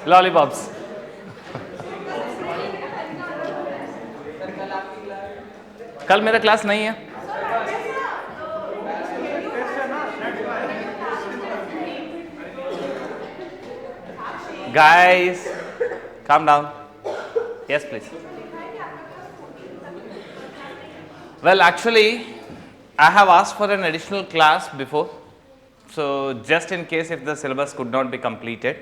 Lollipops. कल मेरा class नहीं है. Guys, calm down. Yes, please. Well, actually, I have asked for an additional class before. So, just in case if the syllabus could not be completed.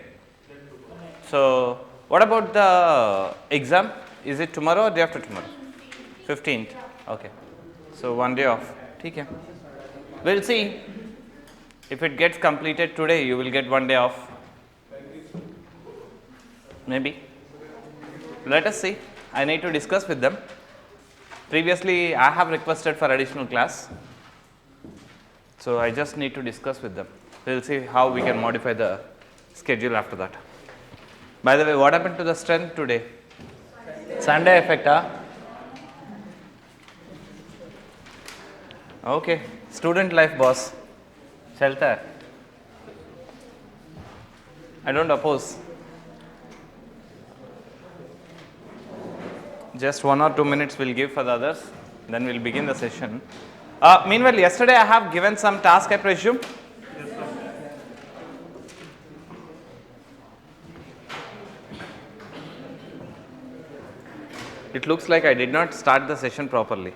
So, what about the exam? Is it tomorrow or day after tomorrow? 15th. Okay. So, one day off. Okay. We'll see. If it gets completed today, you will get one day off. Maybe. Let us see. I need to discuss with them. Previously, I have requested for additional class. So, I just need to discuss with them. We'll see how we can modify the schedule after that. By the way, what happened to the strength today? Sunday effect, huh? Okay. Student life, boss. Chalta hai. I don't oppose. Just 1 or 2 minutes we'll give for the others, then we'll begin the session. Meanwhile, yesterday I have given some task, I presume. Yes, sir. It looks like I did not start the session properly.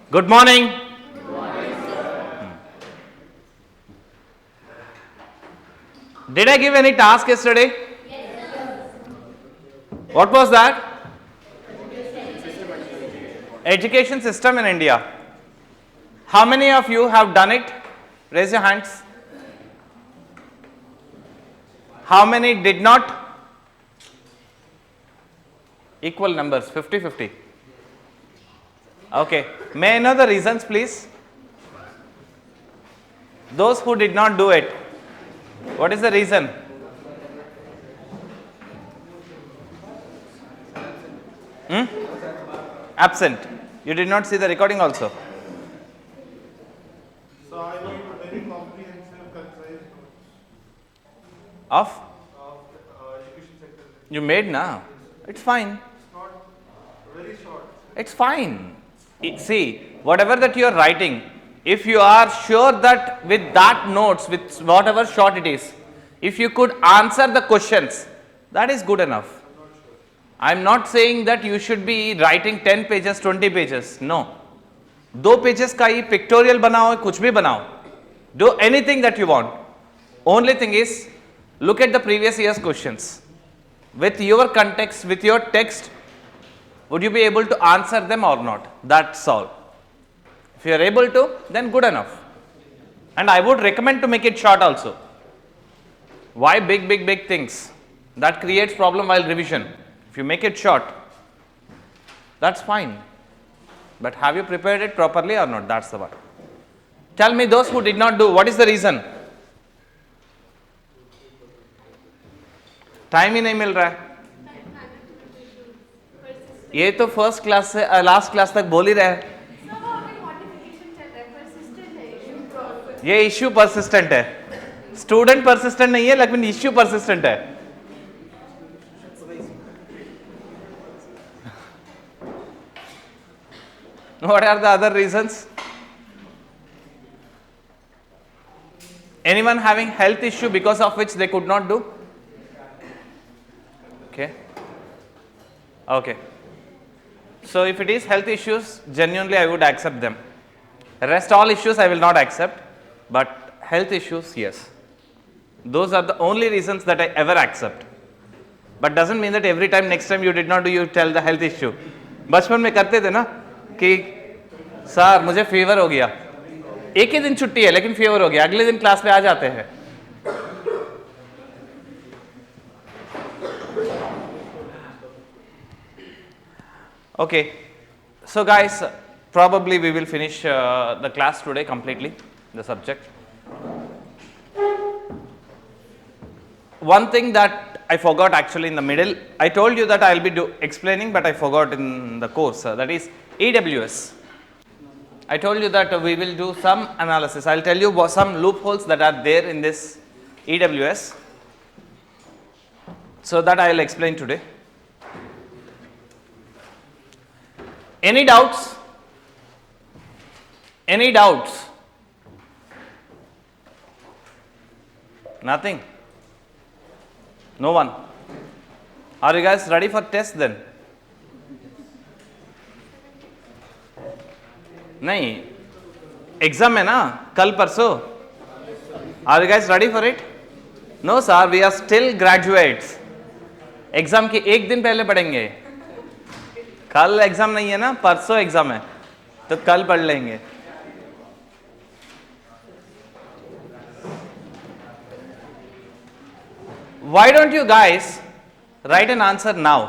Good morning. Good morning, sir. Did I give any task yesterday? Yes, sir. What was that? Education system in India. How many of you have done it? Raise your hands. How many did not? Equal numbers, 50-50. Okay. May I know the reasons, please? Those who did not do it, what is the reason? Absent. You did not see the recording also. So I made a very comprehensive concise Of? education sector. You made now. It's fine. It's not very short. It's fine. See, whatever that you are writing, if you are sure that with that notes, with whatever short it is, if you could answer the questions, that is good enough. I am not saying that you should be writing 10 pages, 20 pages. No. 2 pages का ही pictorial बनाओ, कुछ भी बनाओ. Do anything that you want. Only thing is, look at the previous year's questions. With your context, with your text, would you be able to answer them or not? That's all. If you are able to, then good enough. And I would recommend to make it short also. Why big things? That creates problem while revision. If you make it short, that's fine. But have you prepared it properly or not? That's the one. Tell me those who did not do, what is the reason? Time ही नहीं मिल रहा है. ये तो first class से last class तक बोल ही रहे हैं. ये इश्यू परसिस्टेंट है. स्टूडेंट परसिस्टेंट नहीं है, लेकिन इश्यू परसिस्टेंट है. What are the other reasons? Anyone having health issue because of which they could not do? Okay. Okay. So if it is health issues, genuinely I would accept them. Rest all issues I will not accept, but health issues, yes. Those are the only reasons that I ever accept. But doesn't mean that every time, next time you did not do, you tell the health issue. बचपन में करते थे ना कि sir मुझे fever हो गया, एक ही दिन छुट्टी है लेकिन फीवर हो गया, अगले दिन क्लास पे आ जाते हैं. Okay, so guys, probably we will finish the class today completely, the subject. One thing that I forgot actually in the middle, I told you that I will be explaining, but I forgot in the course, that is EWS. I told you that we will do some analysis. I'll tell you some loopholes that are there in this EWS. So that I will explain today. Any doubts? Any doubts? Nothing? No one? Are you guys ready for test then? नहीं exam है ना कल परसों are you guys ready for it no sir we are still graduates exam के एक दिन पहले पढ़ेंगे कल एग्जाम नहीं है ना परसों एग्जाम है तो कल पढ़ लेंगे why don't you guys right an answer now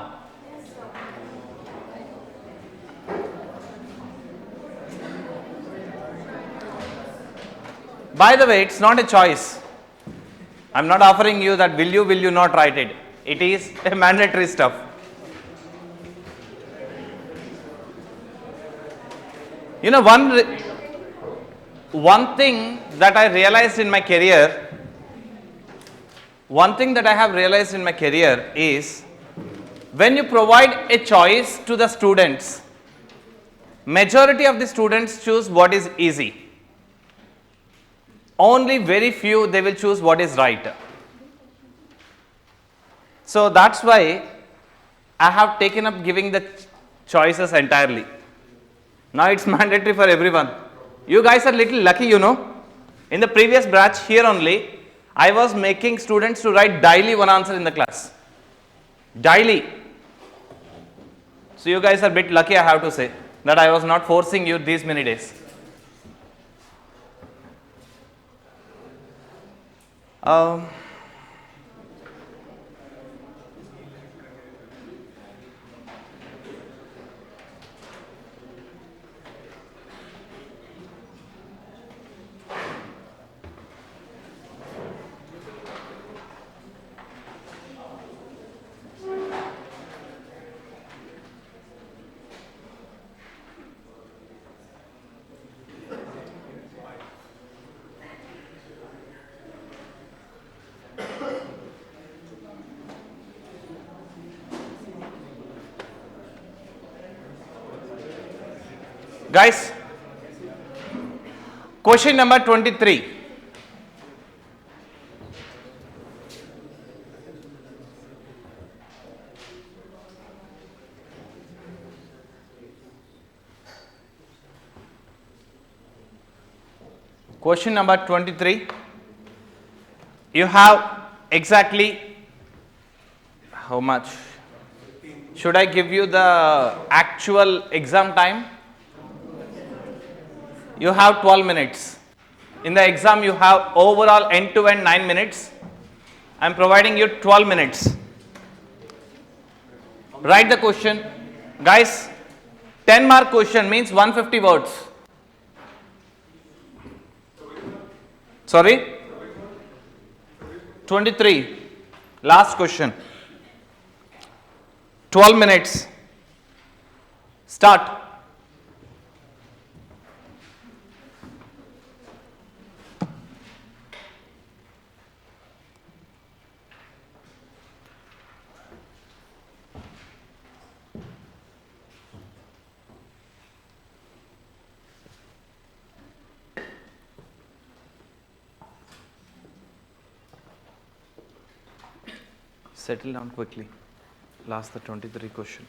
By the way, it's not a choice. I'm not offering you that will you not write it. It is a mandatory stuff. You know, one thing that I realized in my career, is when you provide a choice to the students, majority of the students choose what is easy. Only very few they will choose what is right. So that's why I have taken up giving the choices entirely. Now it's mandatory for everyone. You guys are little lucky, you know. In the previous batch here only, I was making students to write daily one answer in the class. Daily. So you guys are a bit lucky, I have to say, that I was not forcing you these many days. Guys, question number 23. Question number 23. You have exactly how much? Should I give you the actual exam time? You have 12 minutes. In the exam you have overall end to end 9 minutes. I am providing you 12 minutes. Write the question. Guys, 10 mark question means 150 words. Sorry? 23. Last question. 12 minutes. Start. Settle down quickly. Last the 23 question.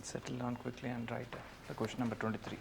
Settle down quickly and write the question number 23.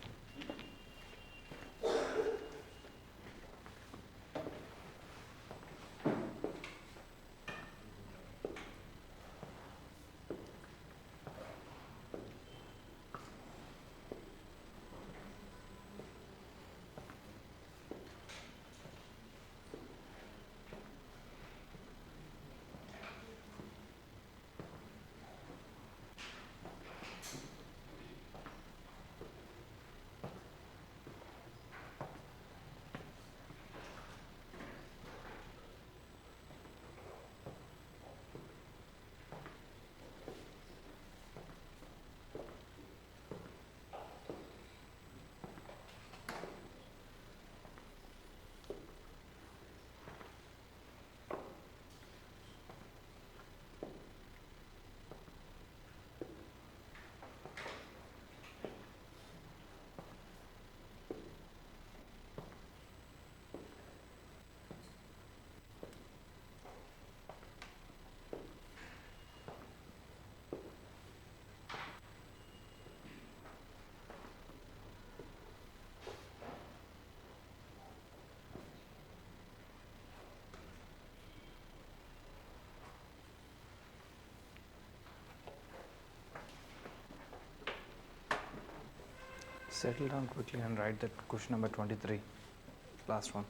Settle down quickly and write that question number 23, last one.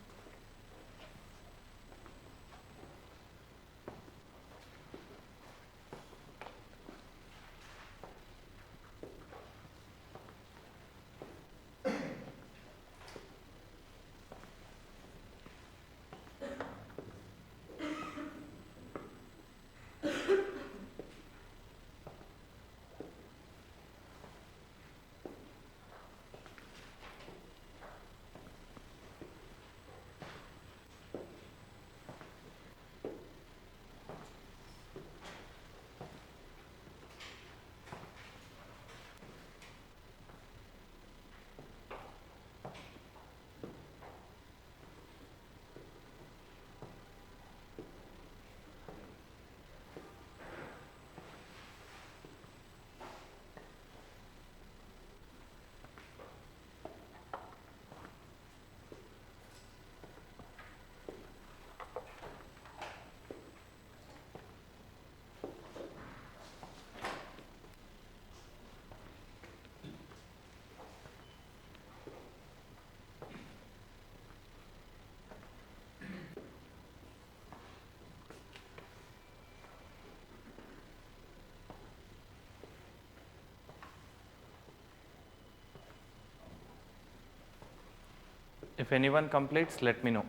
If anyone completes, let me know.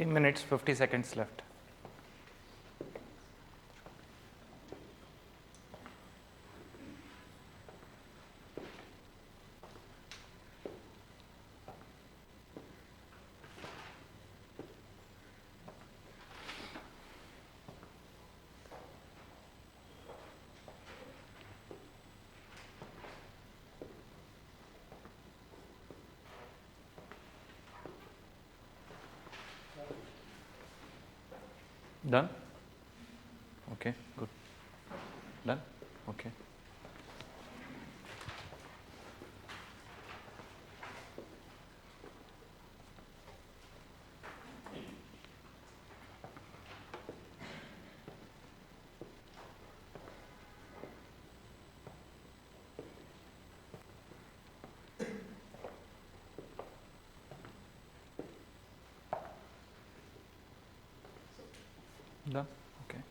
3 minutes 50 seconds left. Done? Okay, good. Done? Okay. Done? Okay.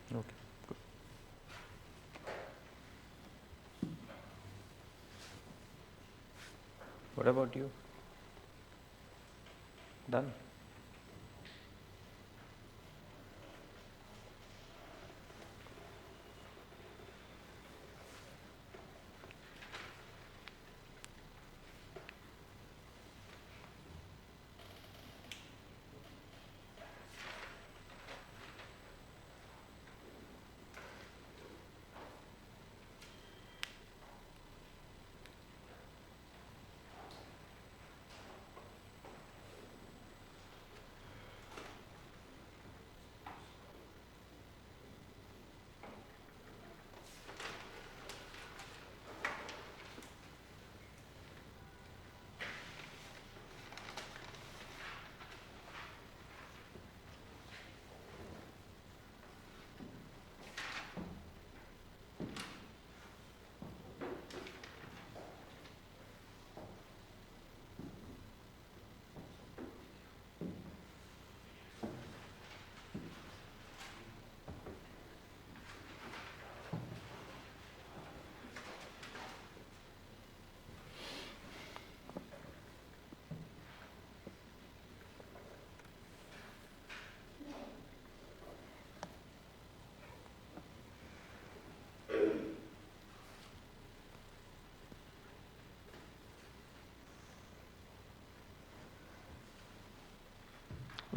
Okay, good. What about you? Done?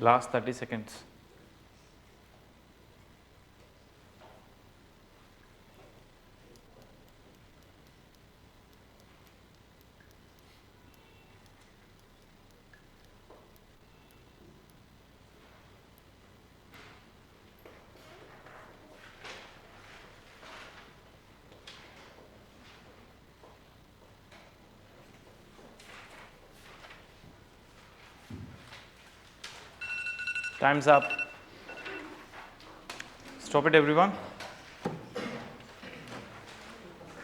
Last 30 seconds. Time's up. Stop it, everyone.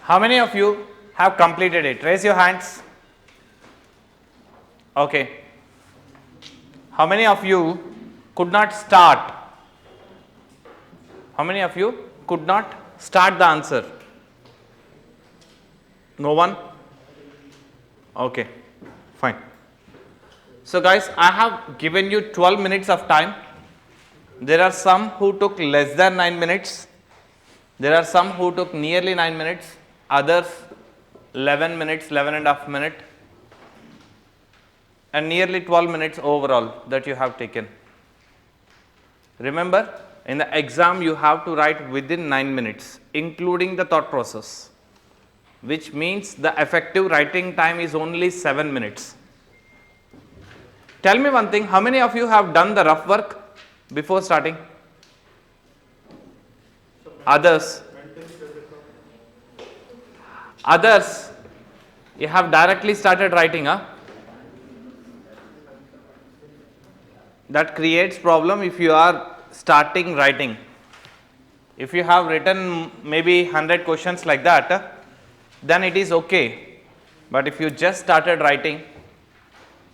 How many of you have completed it? Raise your hands. Okay. How many of you could not start? How many of you could not start the answer? No one? Okay, fine. So guys, I have given you 12 minutes of time. There are some who took less than 9 minutes. There are some who took nearly 9 minutes. Others 11 minutes, 11 and a half minutes. And nearly 12 minutes overall that you have taken. Remember, in the exam you have to write within 9 minutes, including the thought process, which means the effective writing time is only 7 minutes. Tell me one thing, how many of you have done the rough work before starting? Others? Others, you have directly started writing, huh? That creates problem if you are starting writing. If you have written maybe 100 questions like that, then it is okay. But if you just started writing,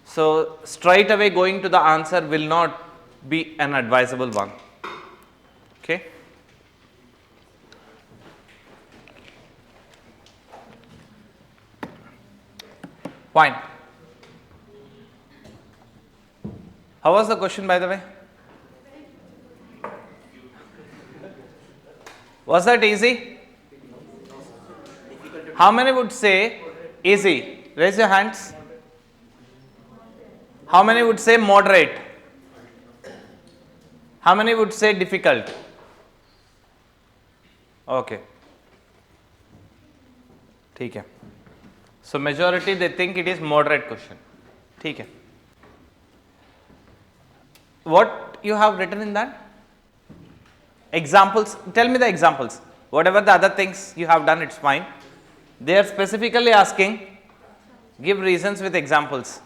so straight away going to the answer will not be an advisable one. Okay. Fine. How was the question, by the way? Was that easy? How many would say easy? Raise your hands. How many would say moderate? How many would say difficult? Okay. ठीक है. So majority they think it is moderate question. ठीक है. What you have written in that? Examples. Tell me the examples. Whatever the other things you have done, it's fine. They are specifically asking, give reasons with examples.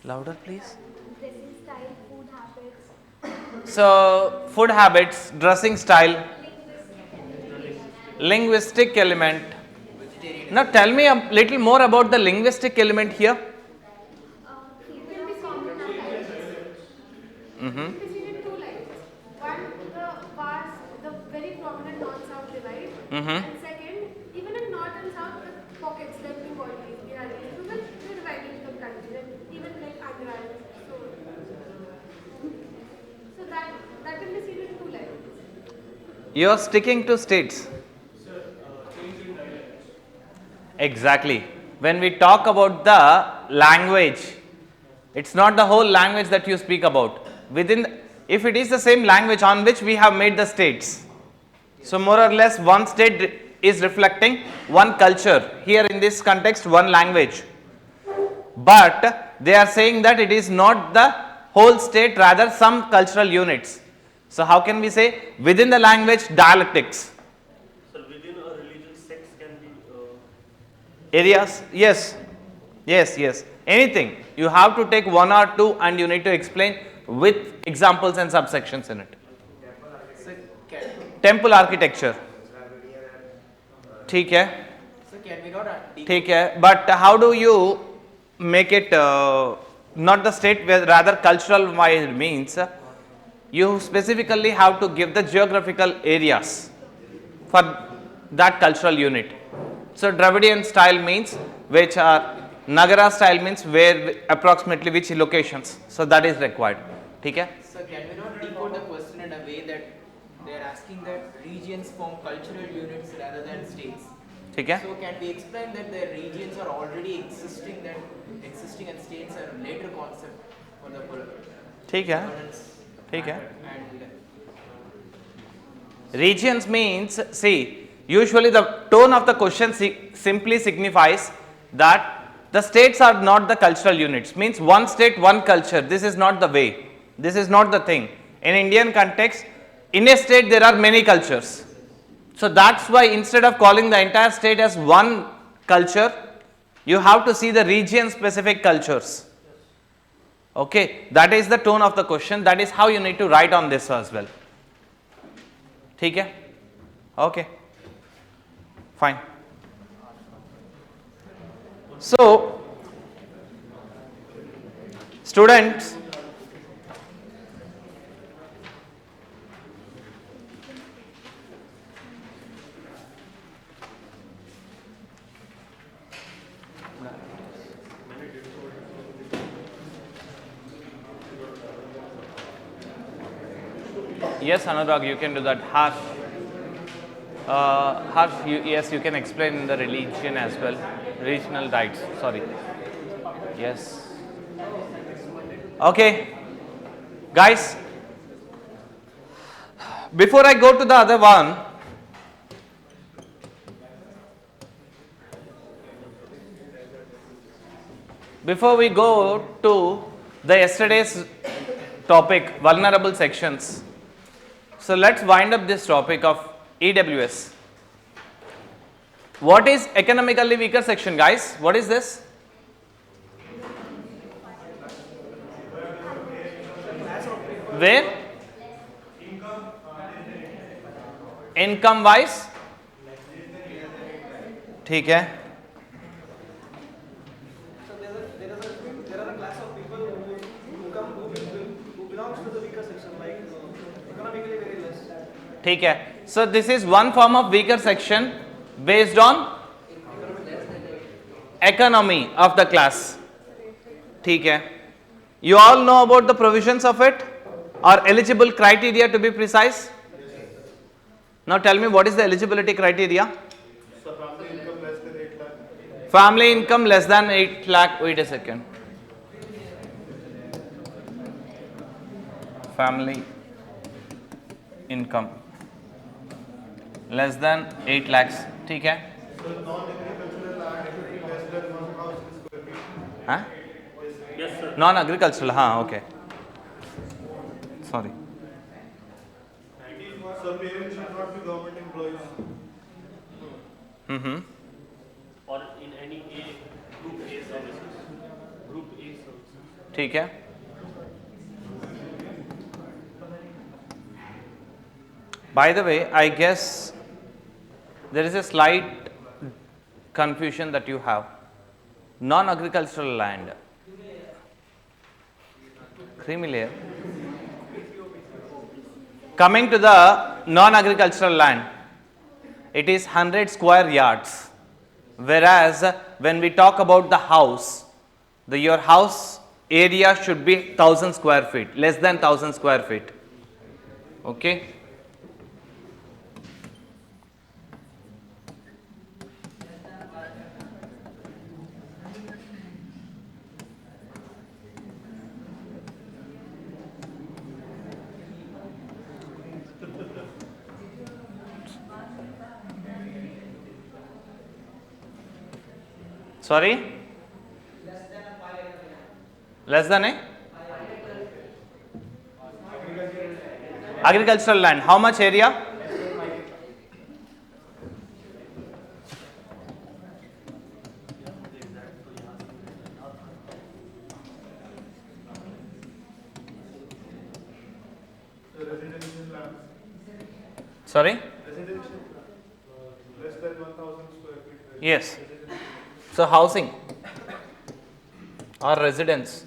Louder, please. Dressing style, food habits. So, food habits, dressing style, linguistic element. Now, tell me a little more about the linguistic element here. It can be common lines. It is in two lines. One, the vast, the very prominent north-south divide. And second, even in north and south, the pockets like the qualities, so they're divided into countries, and even like Andhra. So that can be seen in two lines. You are sticking to states. Exactly. When we talk about the language, it's not the whole language that you speak about. If it is the same language on which we have made the states, so more or less one state is reflecting one culture. Here in this context, one language. But they are saying that it is not the whole state, rather some cultural units. So how can we say within the language dialectics? So within a religion, sects can be Areas, yes, anything. You have to take one or two and you need to explain with examples and subsections in it. Temple architecture. ठीक है, ठीक है, but how do you make it not the state, where rather cultural wide means you specifically have to give the geographical areas for that cultural unit. So Dravidian style means which are, Nagara style means where approximately which locations. So that is required. ठीक है? So can we not decode the question in a way that they are asking that regions form cultural units rather than states? ठीक है? So can we explain that the regions are already existing and states are a later concept for the ठीक है? governance ठीक है? and Regions means, see, usually the tone of the question simply signifies that the states are not the cultural units, means one state, one culture. This is not the way. This is not the thing. In Indian context, in a state there are many cultures. So that's why instead of calling the entire state as one culture, you have to see the region specific cultures. Okay, that is the tone of the question. That is how you need to write on this as well. ठीक है? Okay. Fine. So, students, yes, Anurag, you can do that. Harsh, yes, you can explain the religion as well. Regional rights, sorry. Yes. Okay. Guys, before I go to the other one, before we go to the yesterday's topic, vulnerable sections. So let's wind up this topic of EWS. What is economically weaker section, guys? What is this? Where? Income wise? ठीक है. So there are a class of people who belongs to the weaker section, like economically very less. ठीक है. So this is one form of weaker section based on economy of the class. ठीक है. You all know about the provisions of it or eligible criteria to be precise. Now tell me, what is the eligibility criteria? So family income less than 8 lakh. Family income less than 8 lakh. Wait a second. Family income less than 8 lakhs. ठीक है. So non-agricultural land should be less than 1,000 square feet. हाँ? Yes, sir. Non agricultural. हाँ, okay. Sorry. So parents should not be government employees. Mm-hmm. Or in any group A services. Group A services. ठीक है. By the way, I guess there is a slight confusion that you have. Non-agricultural land. Creamy layer. Coming to the non-agricultural land, it is 100 square yards. Whereas when we talk about the house, your house area should be 1000 square feet, less than 1000 square feet. Okay. Sorry? Less than a? Agricultural land. How much area? Residential land. Sorry? Residential less than 1,000 square feet. Yes. So housing or residence.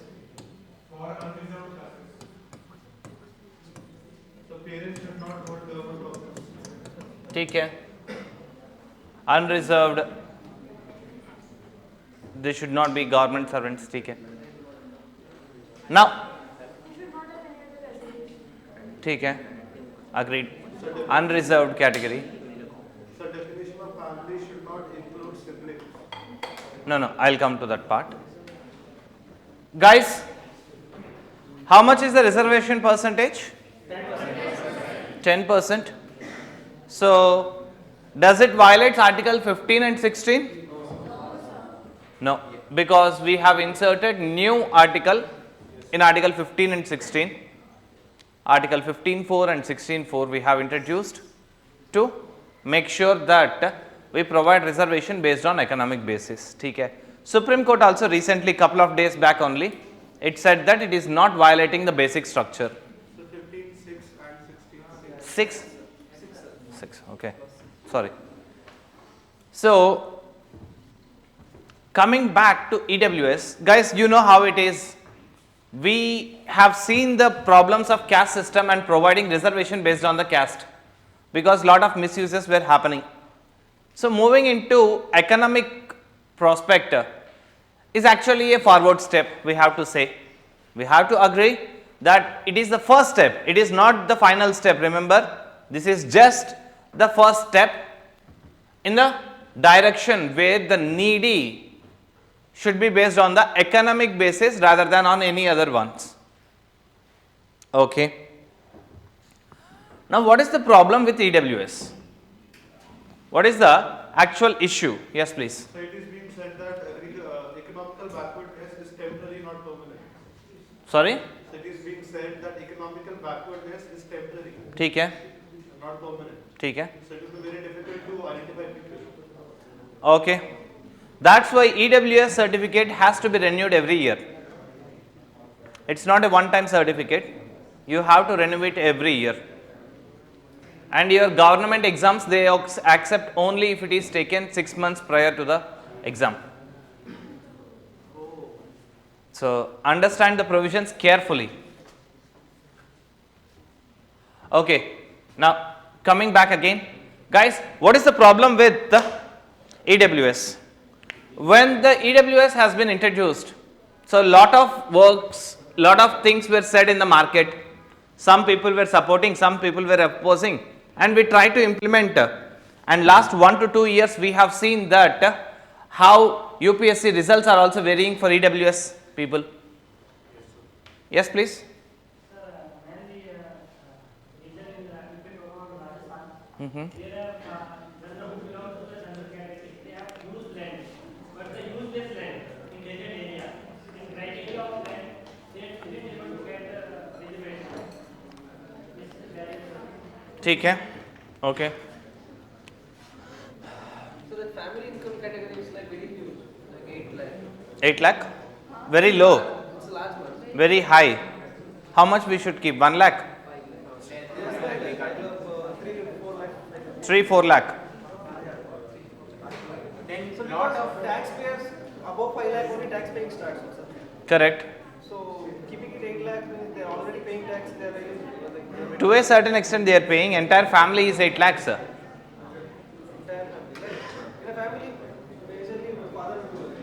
For unreserved classes. So parents should not hold government office. ठीक है. Unreserved. They should not be government servants. ठीक है. Now. ठीक है. Agreed. Unreserved category. So definition of family should not include siblings. No, I'll come to that part. Guys, how much is the reservation percentage? 10%. So, does it violate Article 15 and 16? No, because we have inserted new article in Article 15 and 16. Article 15.4 and 16.4 we have introduced to make sure that we provide reservation based on economic basis. ठीक है. Supreme Court also recently, couple of days back only, it said that it is not violating the basic structure. So 15, 6 and 16, 6. 6? 6, okay. Sorry. So, coming back to EWS, guys, you know how it is. We have seen the problems of caste system and providing reservation based on the caste, because lot of misuses were happening. So, moving into economic prospect is actually a forward step, we have to say. We have to agree that it is the first step, it is not the final step. Remember, this is just the first step in the direction where the needy should be based on the economic basis rather than on any other ones. Okay. Now, what is the problem with EWS? What is the actual issue? Yes, please. So it is being said that economical backwardness is temporary, not permanent. Sorry? So it is being said that economical backwardness is temporary, ठीक है. not permanent. ठीक है. So it will be very difficult to identify people. Okay. That's why EWS certificate has to be renewed every year. It's not a one-time certificate. You have to renew it every year. And your government exams, they accept only if it is taken 6 months prior to the exam. So understand the provisions carefully. Okay. Now coming back again. Guys, what is the problem with the EWS? When the EWS has been introduced, so lot of works, lot of things were said in the market. Some people were supporting, some people were opposing, and we try to implement. And last 1 to 2 years, we have seen that how UPSC results are also varying for EWS people. Yes, please. Mm-hmm. ठीक है, okay. So the family income category is like very huge, like 8 lakh. 8 lakh? Very low. It's a large one. Very high. How much we should keep? 1 lakh? 3 to 4 lakh. 3-4 lakh. Then So lot because of taxpayers above 5 lakh only tax paying starts. Also. Correct. So keeping it 8 lakh means they're already paying tax. They're like, To a certain extent they are paying. Entire family is 8 lakhs. in a family, majorly father will do it.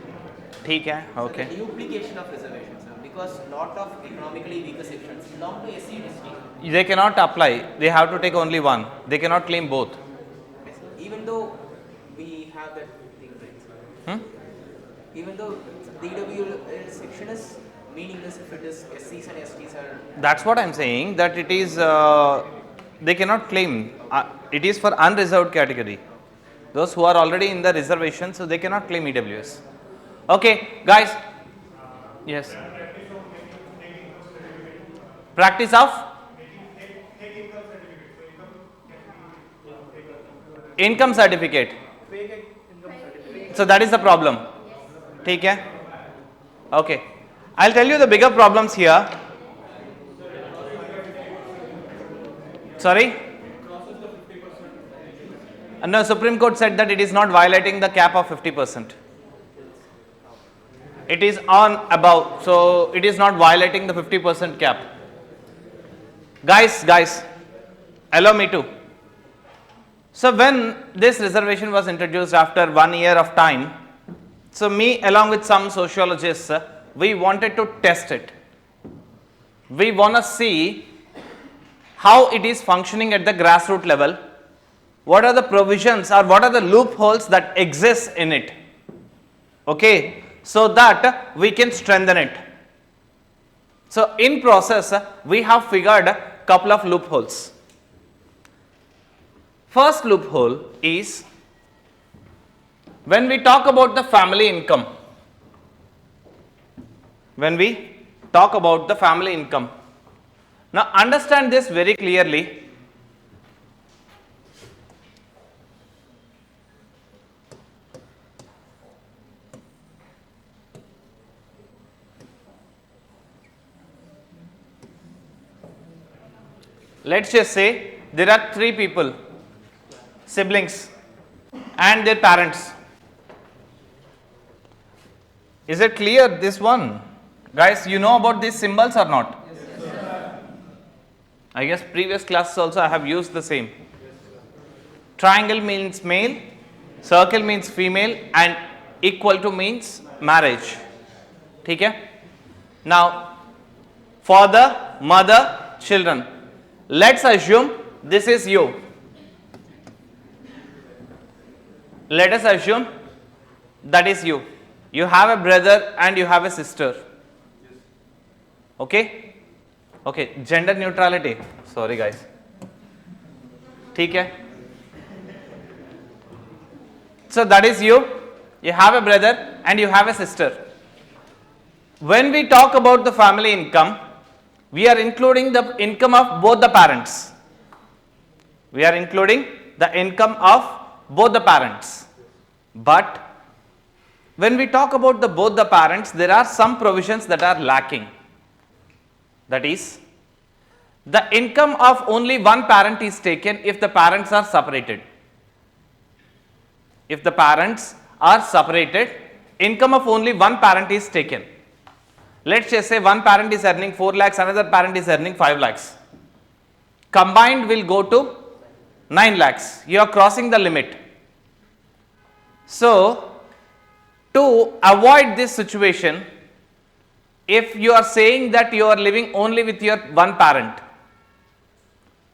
ठीक है, So okay. the duplication of reservations, sir, because lot of economically weaker sections belong to SC and ST. They cannot apply. They have to take only one. They cannot claim both. Even though we have that thing, right, sir? Even though the EWS section is meaningless if it is SCs and STs are. That's what I'm saying, that it is, they cannot claim. It is for unreserved category. Those who are already in the reservation, so they cannot claim EWS. Okay, guys. Yes. Practice of income certificate. So that is the problem. ठीक है? Okay. I'll tell you the bigger problems here. Sorry? No, Supreme Court said that it is not violating the cap of 50%. It is on above, so it is not violating the 50% cap. Guys, allow me to. So when this reservation was introduced after 1 year of time, so me along with some sociologists, we wanted to test it. We want to see how it is functioning at the grassroots level. What are the provisions or what are the loopholes that exist in it? Okay, so that we can strengthen it. So in process, we have figured a couple of loopholes. First loophole is when we talk about the family income. When we talk about the family income. Now understand this very clearly. Let's just say there are 3 people, siblings and their parents. Is it clear, this one? Guys, you know about these symbols or not? Yes, I guess previous classes also I have used the same. Triangle means male, circle means female, and equal to means marriage. Okay? Now, father, mother, children. Let's assume this is you. Let us assume that is you. You have a brother and you have a sister. Okay? Okay, gender neutrality. Sorry guys. ठीक है? So that is you. You have a brother and you have a sister. When we talk about the family income, we are including the income of both the parents. We are including the income of both the parents. But when we talk about both the parents, there are some provisions that are lacking. That is, the income of only one parent is taken if the parents are separated. If the parents are separated, income of only one parent is taken. Let's just say one parent is earning 4 lakhs, another parent is earning 5 lakhs. Combined will go to 9 lakhs. You are crossing the limit. So, to avoid this situation, if you are saying that you are living only with your one parent,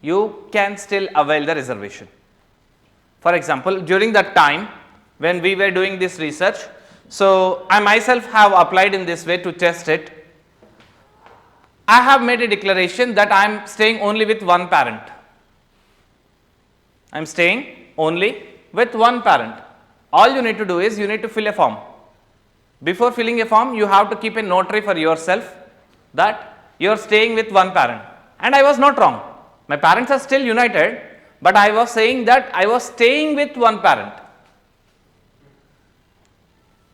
you can still avail the reservation. For example, during that time when we were doing this research, so I myself have applied in this way to test it. I have made a declaration that I am staying only with one parent. I am staying only with one parent. All you need to do is you need to fill a form. Before filling a form, you have to keep a notary for yourself that you are staying with one parent. And I was not wrong. My parents are still united, but I was saying that I was staying with one parent.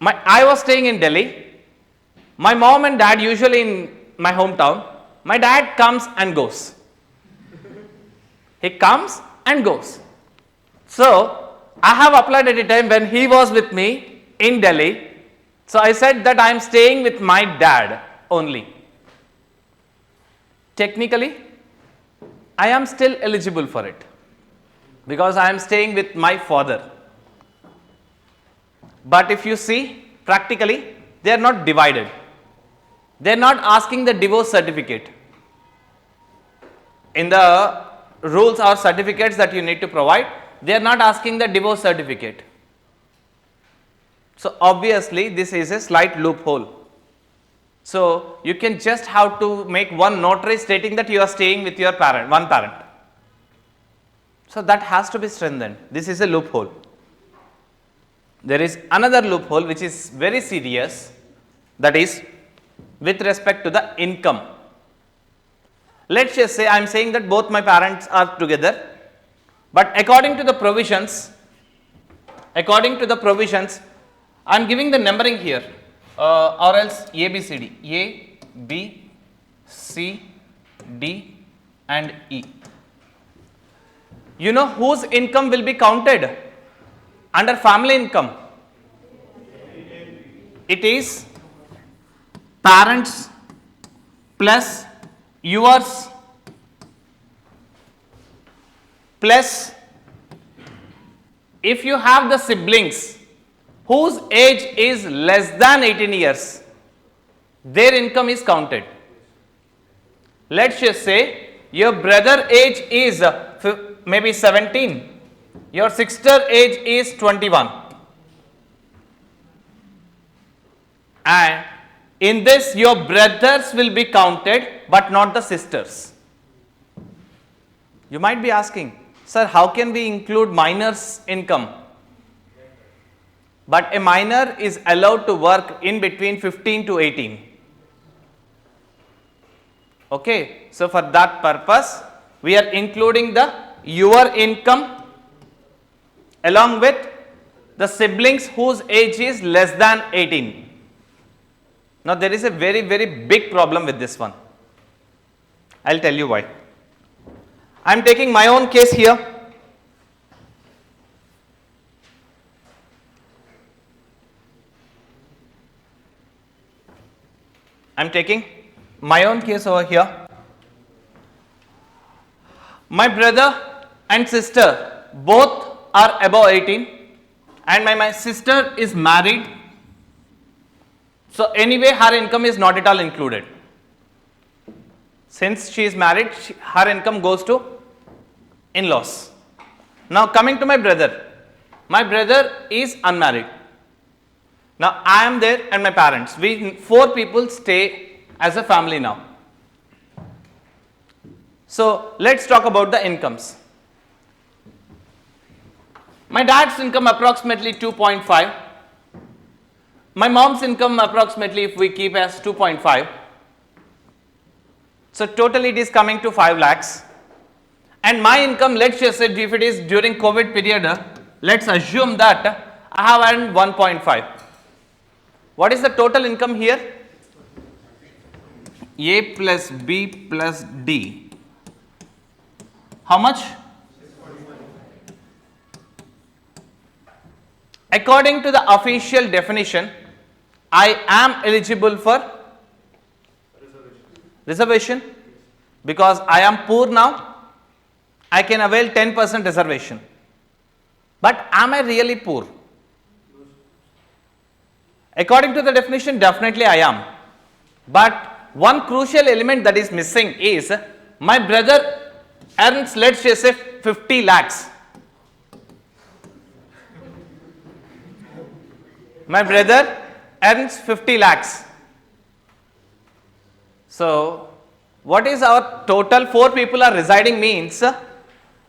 I was staying in Delhi. My mom and dad usually in my hometown. My dad comes and goes. He comes and goes. So, I have applied at a time when he was with me in Delhi. So, I said that I am staying with my dad only. Technically, I am still eligible for it because I am staying with my father. But if you see, practically, they are not divided. They are not asking the divorce certificate. In the rules or certificates that you need to provide, they are not asking the divorce certificate. So, obviously, this is a slight loophole. So, you can just have to make one notary stating that you are staying with your parent, one parent. So, that has to be strengthened. This is a loophole. There is another loophole which is very serious, that is with respect to the income. Let's just say I am saying that both my parents are together, but according to the provisions, I am giving the numbering here, or else A, B, C, D, A, B, C, D and E. You know whose income will be counted under family income? It is parents plus yours plus if you have the siblings whose age is less than 18 years, their income is counted. Let's just say your brother age is maybe 17, your sister age is 21, and in this your brothers will be counted but not the sisters. You might be asking, sir, how can we include minor's income? But a minor is allowed to work in between 15 to 18. Okay, so for that purpose, we are including your income along with the siblings whose age is less than 18. Now, there is a very, very big problem with this one. I will tell you why. I am taking my own case here. I am taking my own case over here. My brother and sister both are above 18 and my sister is married. So, anyway her income is not at all included. Since she is married, her income goes to in-laws. Now, coming to my brother is unmarried. Now, I am there and my parents, we 4 people stay as a family now. So, let us talk about the incomes. My dad's income approximately 2.5. My mom's income approximately, if we keep as 2.5. So, totally it is coming to 5 lakhs. And my income, let's just say if it is during COVID period, let's assume that I have earned 1.5. What is the total income here? A plus B plus D. How much? According to the official definition, I am eligible for reservation because I am poor now. I can avail 10% reservation. But am I really poor? According to the definition, definitely I am. But one crucial element that is missing is my brother earns, let's just say, 50 lakhs. My brother earns 50 lakhs. So, what is our total? 4 people are residing means,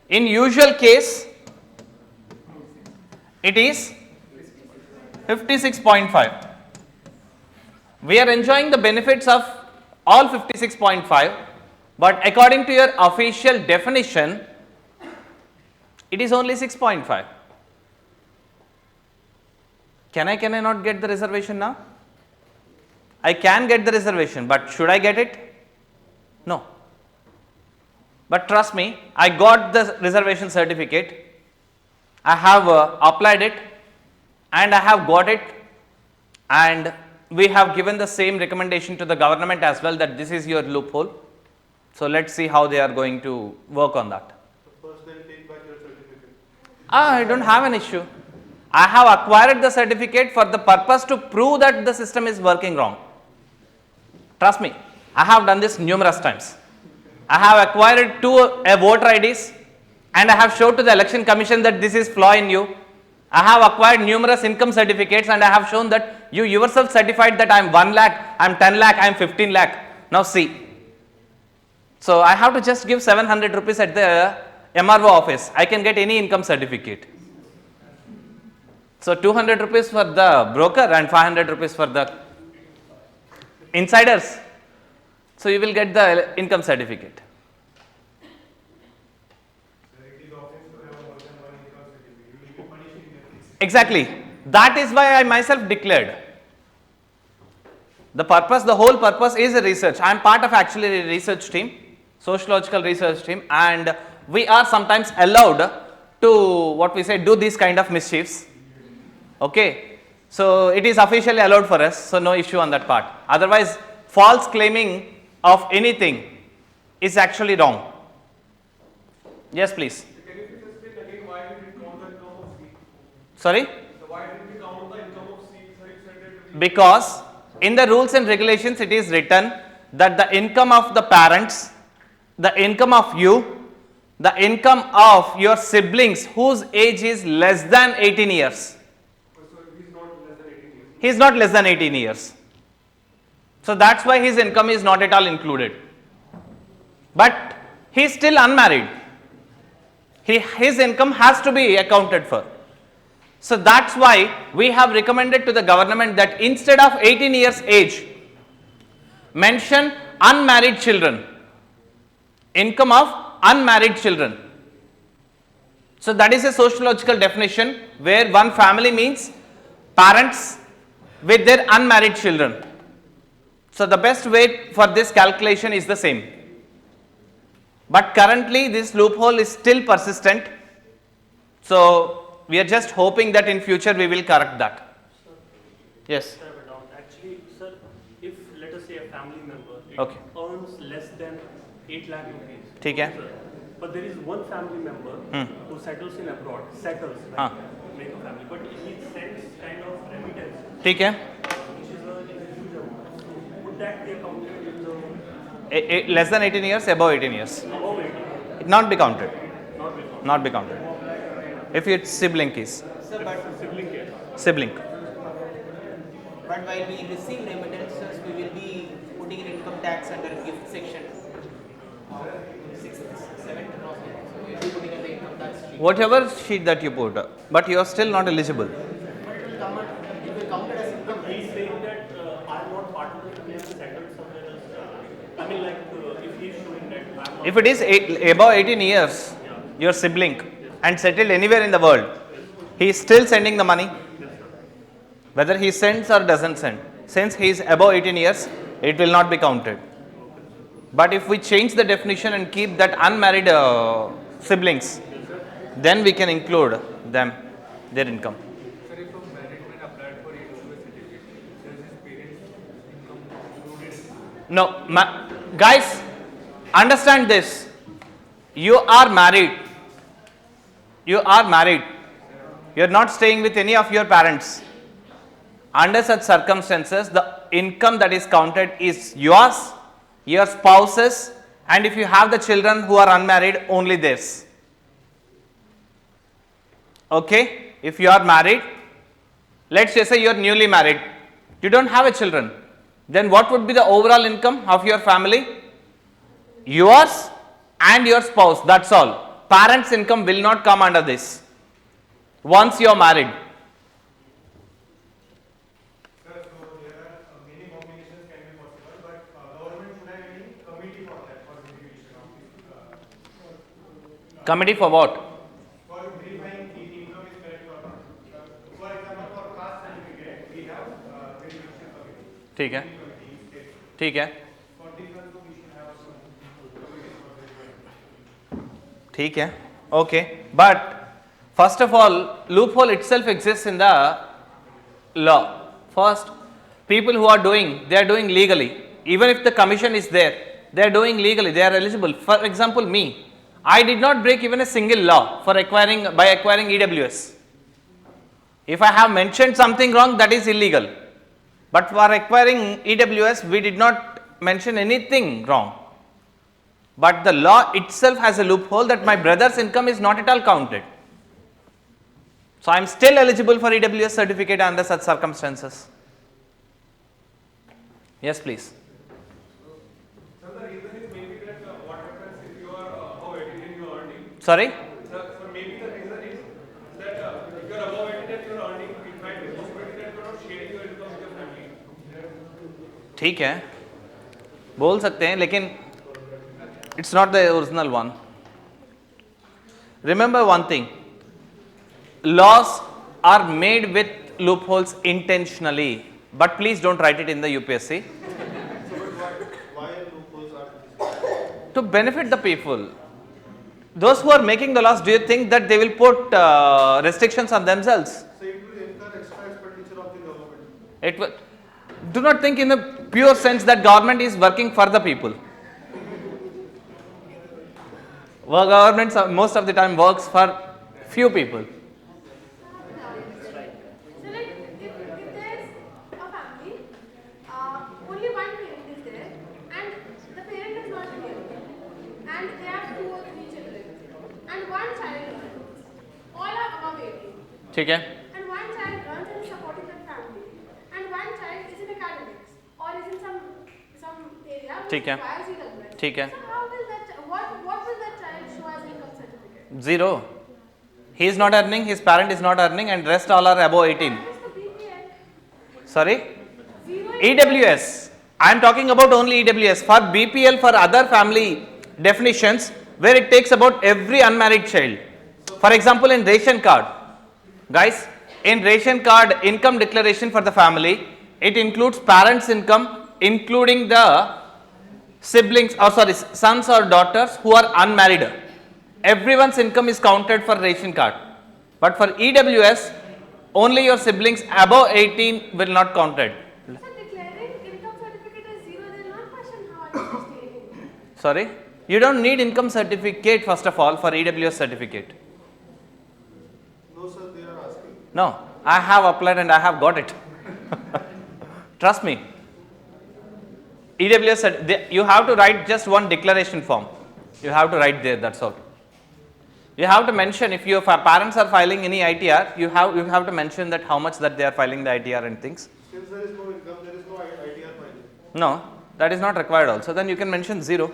in usual case, it is 56.5. We are enjoying the benefits of all 56.5, but according to your official definition, it is only 6.5. Can I not get the reservation now? I can get the reservation, but should I get it? No. But trust me, I got the reservation certificate, I have applied it and I have got it, and we have given the same recommendation to the government as well that this is your loophole. So, let us see how they are going to work on that. First then take back your certificate. I do not have an issue. I have acquired the certificate for the purpose to prove that the system is working wrong. Trust me, I have done this numerous times. I have acquired 2 voter IDs and I have showed to the election commission that this is flaw in you. I have acquired numerous income certificates and I have shown that you yourself certified that I am 1 lakh, I am 10 lakh, I am 15 lakh. Now see. So, I have to just give 700 rupees at the MRO office. I can get any income certificate. So, 200 rupees for the broker and 500 rupees for the insiders. So, you will get the income certificate. Exactly. That is why I myself declared. The purpose, the whole purpose is a research. I am part of actually a research team, sociological research team, and we are sometimes allowed to, what we say, do these kind of mischiefs. Okay. So, it is officially allowed for us. So, no issue on that part. Otherwise, false claiming of anything is actually wrong. Yes, please. Can you explain again why did it count the income of C? Sorry? So why did we count the income of C? Sir, you said it. Because in the rules and regulations it is written that the income of the parents, the income of you, the income of your siblings whose age is less than 18 years. So he's not less than 18 years. He is not less than 18 years. So, that is why his income is not at all included. But he is still unmarried. His income has to be accounted for. So, that is why we have recommended to the government that instead of 18 years age, mention unmarried children, income of unmarried children. So, that is a sociological definition where one family means parents with their unmarried children. So, the best way for this calculation is the same. But currently this loophole is still persistent. So, we are just hoping that in future we will correct that. Yes. Sir, but actually, sir, if let us say a family member Okay. earns less than 8 lakh rupees, ठीक है. sir, but there is one family member who settles in abroad, like हाँ. make a family, but he sends kind of remittance, ठीक है. which is a huge amount. So would that be accounted in the Less than 18 years, above 18 years. above 18? It not be counted. Not before. Not be counted. If its sibling is. Sir, but Sibling care. Sibling. But while we receive remittances, we will be putting in income tax under gift section. 6, 7, so we will be putting in the income tax sheet. Whatever sheet that you put, but you are still not eligible. But it will come out, it will count as income. He's saying that I am not part of the family, I am settled somewhere else. I mean, like if he's showing that I am not. If it is above 18 years, your sibling, and settled anywhere in the world, he is still sending the money. Whether he sends or doesn't send. Since he is above 18 years, it will not be counted. But if we change the definition and keep that unmarried siblings, then we can include them, their income. Sir, if a married man applied for EWS certificate, does his parents' income included? No, guys, understand this. You are married. You are married. You are not staying with any of your parents. Under such circumstances, the income that is counted is yours, your spouses, and if you have the children who are unmarried, only theirs. Okay? If you are married, let's just say you are newly married, you don't have a children, then what would be the overall income of your family? Yours and your spouse, that's all. Parents' income will not come under this once you are married. Sir, so there are many combinations can be possible, but government should have any committee for that, for verification of this. Committee for what? For verifying the income is correct or not. For example, for caste certificate, we have verification committee. ठीक है, ठीक है, For this also we should have some committees for verifying. ठीक है, okay. But first of all, loophole itself exists in the law. First, people who are doing, they are doing legally. Even if the commission is there, they are doing legally. They are eligible. For example, me, I did not break even a single law for acquiring EWS. If I have mentioned something wrong, that is illegal. But for acquiring EWS, we did not mention anything wrong. But the law itself has a loophole that my brother's income is not at all counted. So I am still eligible for EWS certificate under such circumstances. Yes, please. So the reason is maybe that what happens if you are above 18 and you are earning. Sorry? So maybe the reason is that if you are above 18 and you are earning, it might be possibility that you are not sharing your income with your family. ठीक है, बोल सकते हैं, लेकिन it's not the original one. Remember one thing, laws are made with loopholes intentionally, but please don't write it in the UPSC. Why loopholes are To benefit the people. Those who are making the laws, do you think that they will put restrictions on themselves? So it will incur extra expenditure of the government. It will. Do not think in the pure sense that government is working for the people. Well, government most of the time works for few people. So like if there's a family, only one parent is there, and the parent is not here, and they have 2 or 3 children, and one child runs, all are above 18, ठीक है, and one child runs and is supporting that family, and one child is in academics or is in some area which ठीक है, requires EWS. ठीक है. So how will that what will that child show as income certificate? Zero. He is not earning, his parent is not earning, and rest all are above 18. That is the BPL. Sorry? 0 EWS. I am talking about only EWS. For BPL, for other family definitions, where it takes about every unmarried child. For example, in ration card, guys, in ration card income declaration for the family, it includes parents' income, including the siblings, or sorry, sons or daughters who are unmarried. Everyone's income is counted for ration card. But for EWS, only your siblings above 18 will not counted. So declaring income certificate as 0, they will not question how are you sustaining. Sorry? You don't need income certificate first of all for EWS certificate. No, sir, they are asking. No, I have applied and I have got it. Trust me. EWS, you have to write just one declaration form. You have to write there, that's all. You have to mention if your parents are filing any ITR, you have to mention that how much that they are filing the ITR and things. Since there is no income, there is no ITR filing. No, that is not required also. Then you can mention 0.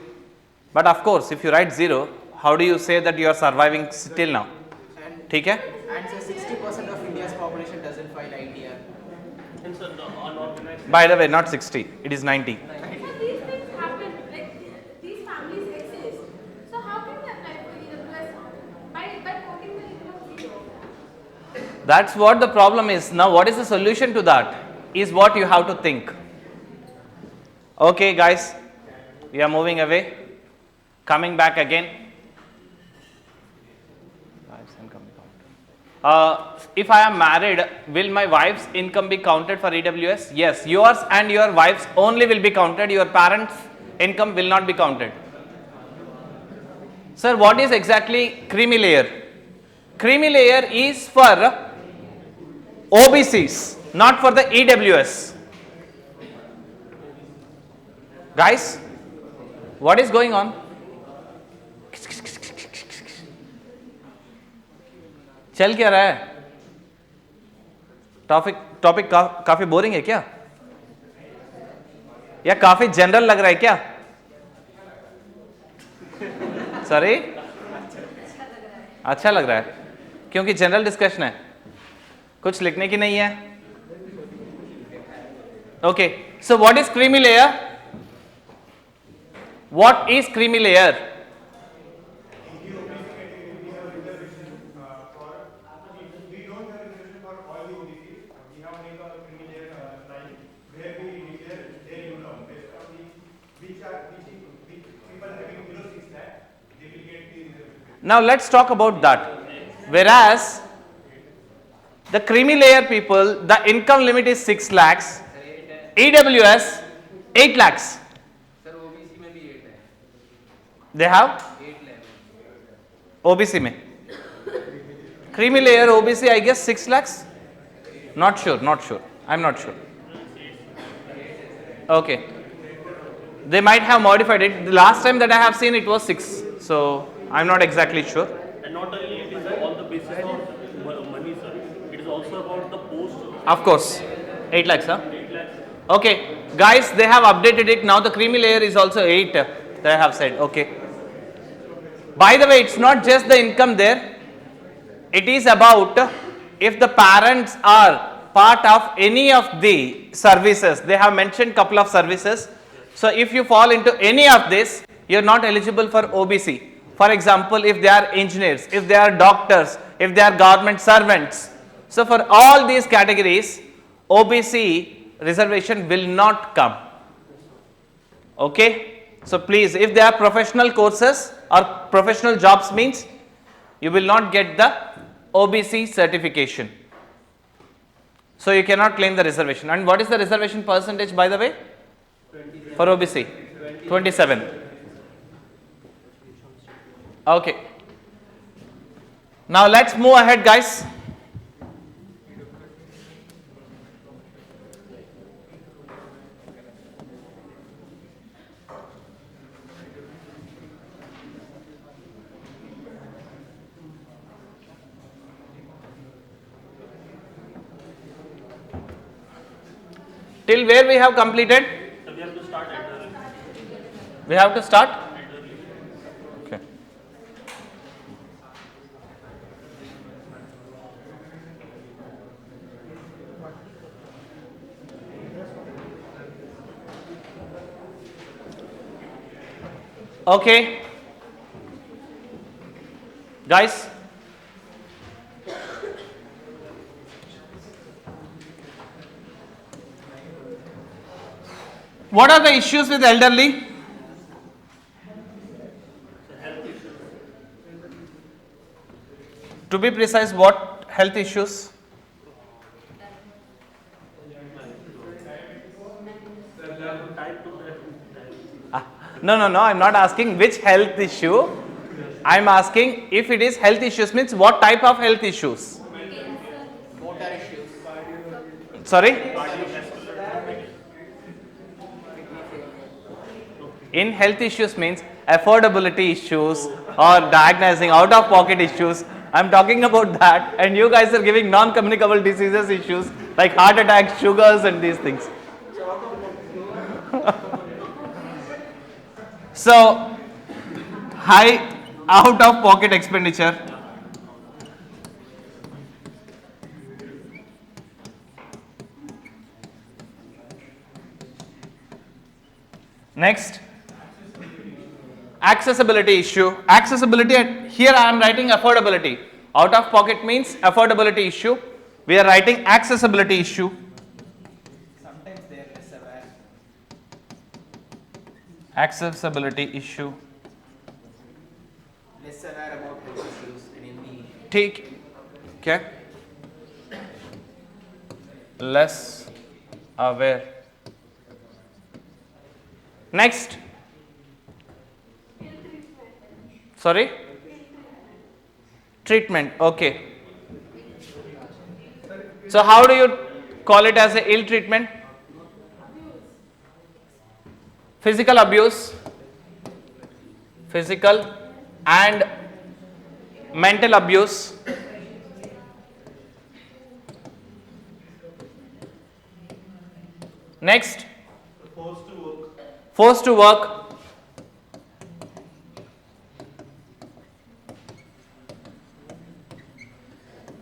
But of course, if you write 0, how do you say that you are surviving till now? And, ठीक है? and so 60% of India's population doesn't file ITR. And so the unorganized. By the way, not 60, it is 90. So these things happen, like these families exist. So how can they apply for EWS by quoting the income 0? That's what the problem is. Now, what is the solution to that? Is what you have to think. Okay, guys, we are moving away. Coming back again. If I am married, will my wife's income be counted for EWS? Yes, yours and your wife's only will be counted. Your parents' income will not be counted. Sir, what is exactly creamy layer? Creamy layer is for OBCs, not for the EWS. Guys, what is going on? चल क्या रहा है? Topic काफी boring है क्या? या काफी general लग रहा है क्या? सॉरी, अच्छा लग रहा है क्योंकि जनरल डिस्कशन है, कुछ लिखने की नहीं है. Okay, so what is creamy layer? What is creamy layer? Now let's talk about that. Whereas the creamy layer people, the income limit is 6 lakhs. EWS 8 lakhs. Sir OBC में भी 8 है. They have 8 level. OBC में. Creamy layer OBC I guess 6 lakhs. Not sure. I'm not sure. Okay. They might have modified it. The last time that I have seen it was 6. So I'm not exactly sure. And not only it is on the basis of money, sir. It is also about the post. Of course. 8 lakhs, huh? 8 lakhs. Okay. Guys, they have updated it. Now the creamy layer is also 8 that I have said. Okay. By the way, it's not just the income there. It is about if the parents are part of any of the services. They have mentioned couple of services. So if you fall into any of this, you are not eligible for OBC. For example, if they are engineers, if they are doctors, if they are government servants. So for all these categories, OBC reservation will not come. Okay. So please, if they are professional courses or professional jobs means, you will not get the OBC certification. So you cannot claim the reservation. And what is the reservation percentage, by the way? 27. For OBC? 27. Okay. Now let's move ahead, guys. Till where we have completed? So we have to start at We have to start? Okay. Okay. Guys. What are the issues with elderly? To be precise, what health issues? No, I'm not asking which health issue. I'm asking if it is health issues means what type of health issues? Motor issues. Sorry? In health issues means affordability issues or diagnosing out of pocket issues. I'm talking about that, and you guys are giving non-communicable diseases issues like heart attacks, sugars and these things. So, high out of pocket expenditure. Next, accessibility issue. Accessibility, here I am writing affordability. Out of pocket means affordability issue. We are writing accessibility issue. Sometimes they are less aware. Accessibility issue. Less aware about health issues and any. Take. Okay. Less aware. Next. Sorry? Treatment. Okay. So how do you call it as a ill treatment? Physical abuse, physical and mental abuse. Next, Forced to work. forced to work.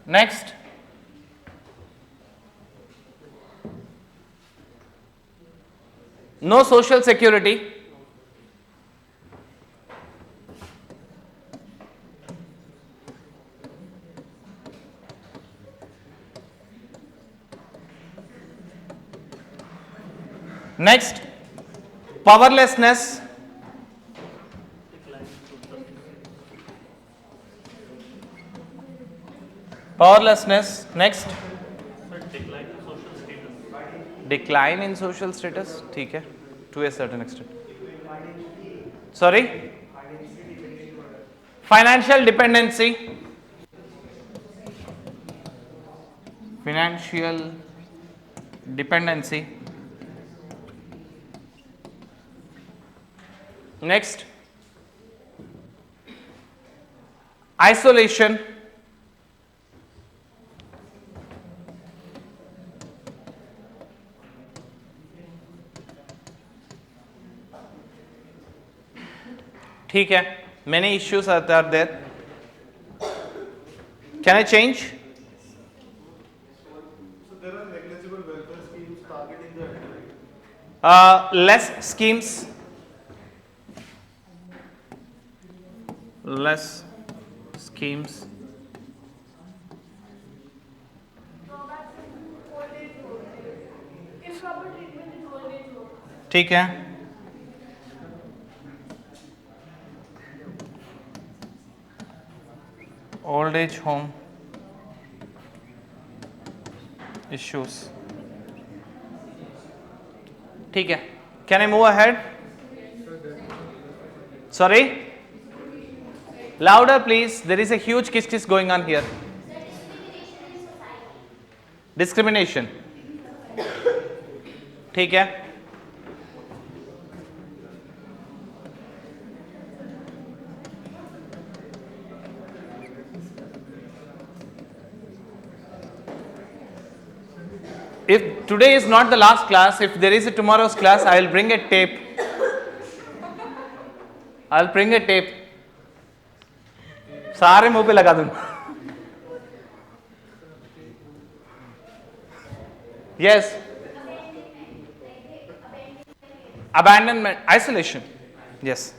Next, no social security. Next, powerlessness. Powerlessness. Next, Sir, decline in social status. decline in social status. ठीक है, to a certain extent. Sorry? Financial dependency. Financial dependency. Next, isolation. ठीक है, many issues are there. Can I change? So there are negligible welfare schemes targeting the elderly. Less schemes. Less schemes. Drawbacks in old age home. Improper treatment in old age home. ठीक है. Old age home issues. ठीक है. Can I move ahead? Sorry? Louder please. There is a huge kiss going on here. Discrimination. ठीक है. If today is not the last class, if there is a tomorrow's class, I will bring a tape. I will bring a tape. सारे मुंह पे लगा दूंगा. Yes. Abandonment, isolation. Yes.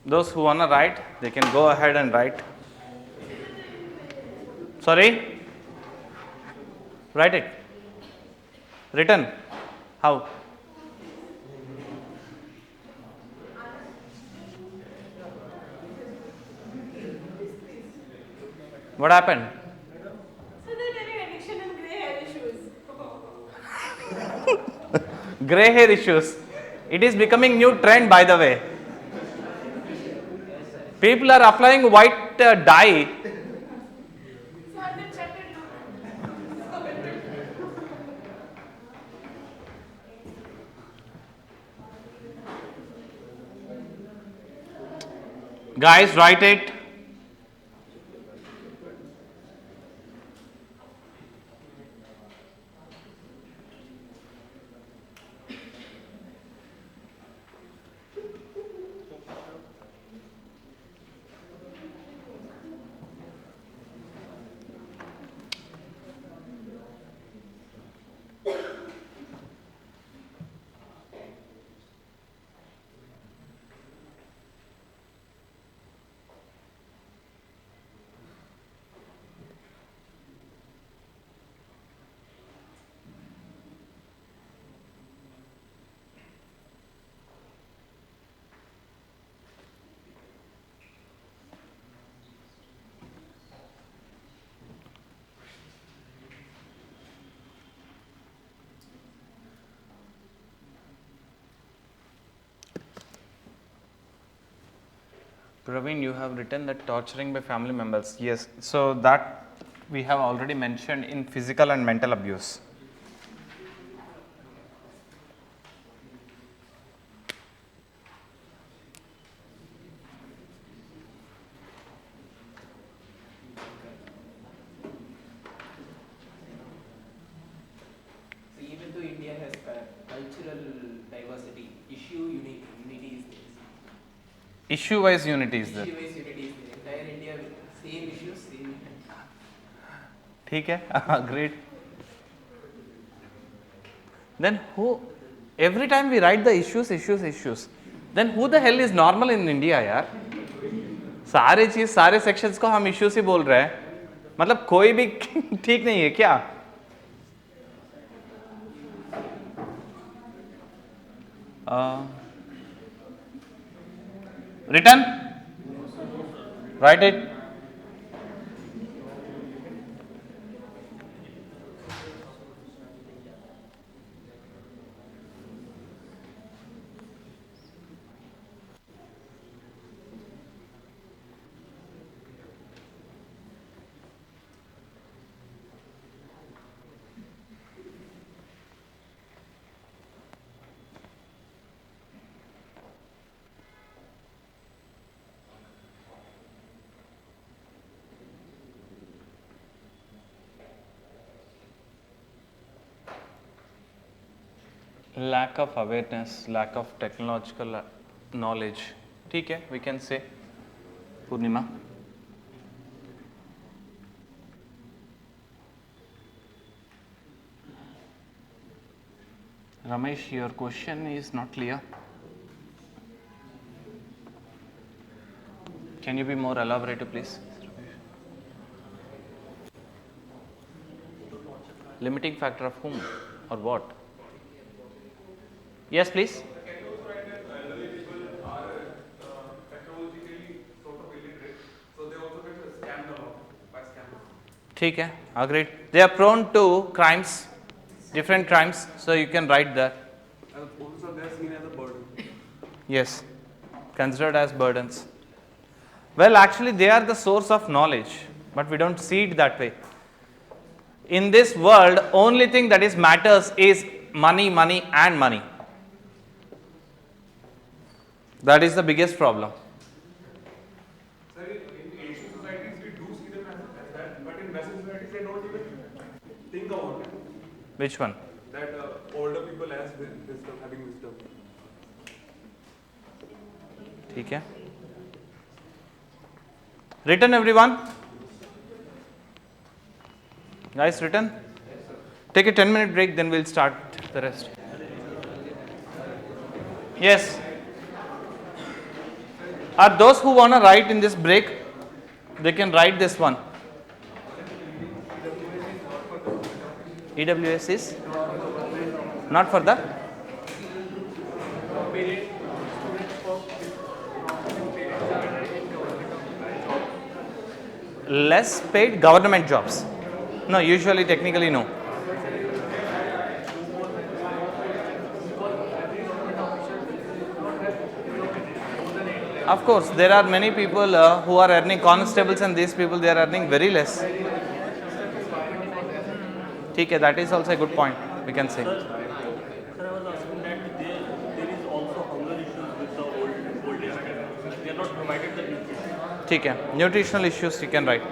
Those who wanna write, they can go ahead and write. Sorry? Write it. Written. How? What happened? So they're getting addiction and grey hair issues. Grey hair issues. It is becoming new trend, by the way. People are applying white dye. So I did check it. Guys, write it. Praveen, you have written that torturing by family members. Yes, so that we have already mentioned in physical and mental abuse. So even though India has cultural diversity, unity is there. Issue wise unity is there. Issue-wise unity is there. Entire India with same issues, same. ठीक है, great. Then who? Every time we write the issues, then who the hell is normal in India यार? सारे चीज सारे sections को हम issues ही बोल रहे हैं, मतलब कोई भी ठीक नहीं है क्या? Written? Write it. Lack of awareness, lack of technological knowledge. ठीक है, we can say. Purnima. Ramesh, your question is not clear. Can you be more elaborate, please? Limiting factor of whom or what? Yes, please. Can you also write that elderly people are technologically sort of illiterate, so they also get scammed a lot by scammers? ठीक है, agreed. They are prone to crimes, different crimes, so you can write that. Also, they are seen as a burden. Yes, considered as burdens. Well, actually, they are the source of knowledge, but we don't see it that way. In this world, only thing that is matters is money, money, and money. That is the biggest problem. Sir, in Asian societies, we do see them as that, but in Western societies, they don't even think about it. Which one? That older people as wisdom, having wisdom. ठीक है. Written, everyone? Guys, written? Take a 10-minute break, then we'll start the rest. Yes. Are those who want to write in this break, they can write this one. EWS is not for the less paid government jobs. No, usually technically no. Of course, there are many people who are earning constables, and these people they are earning very less. Okay, that is also a good point, we can say. Sir, I was asking that there is also hunger issues with the old age care. They are not provided the nutrition. Okay, nutritional issues you can write.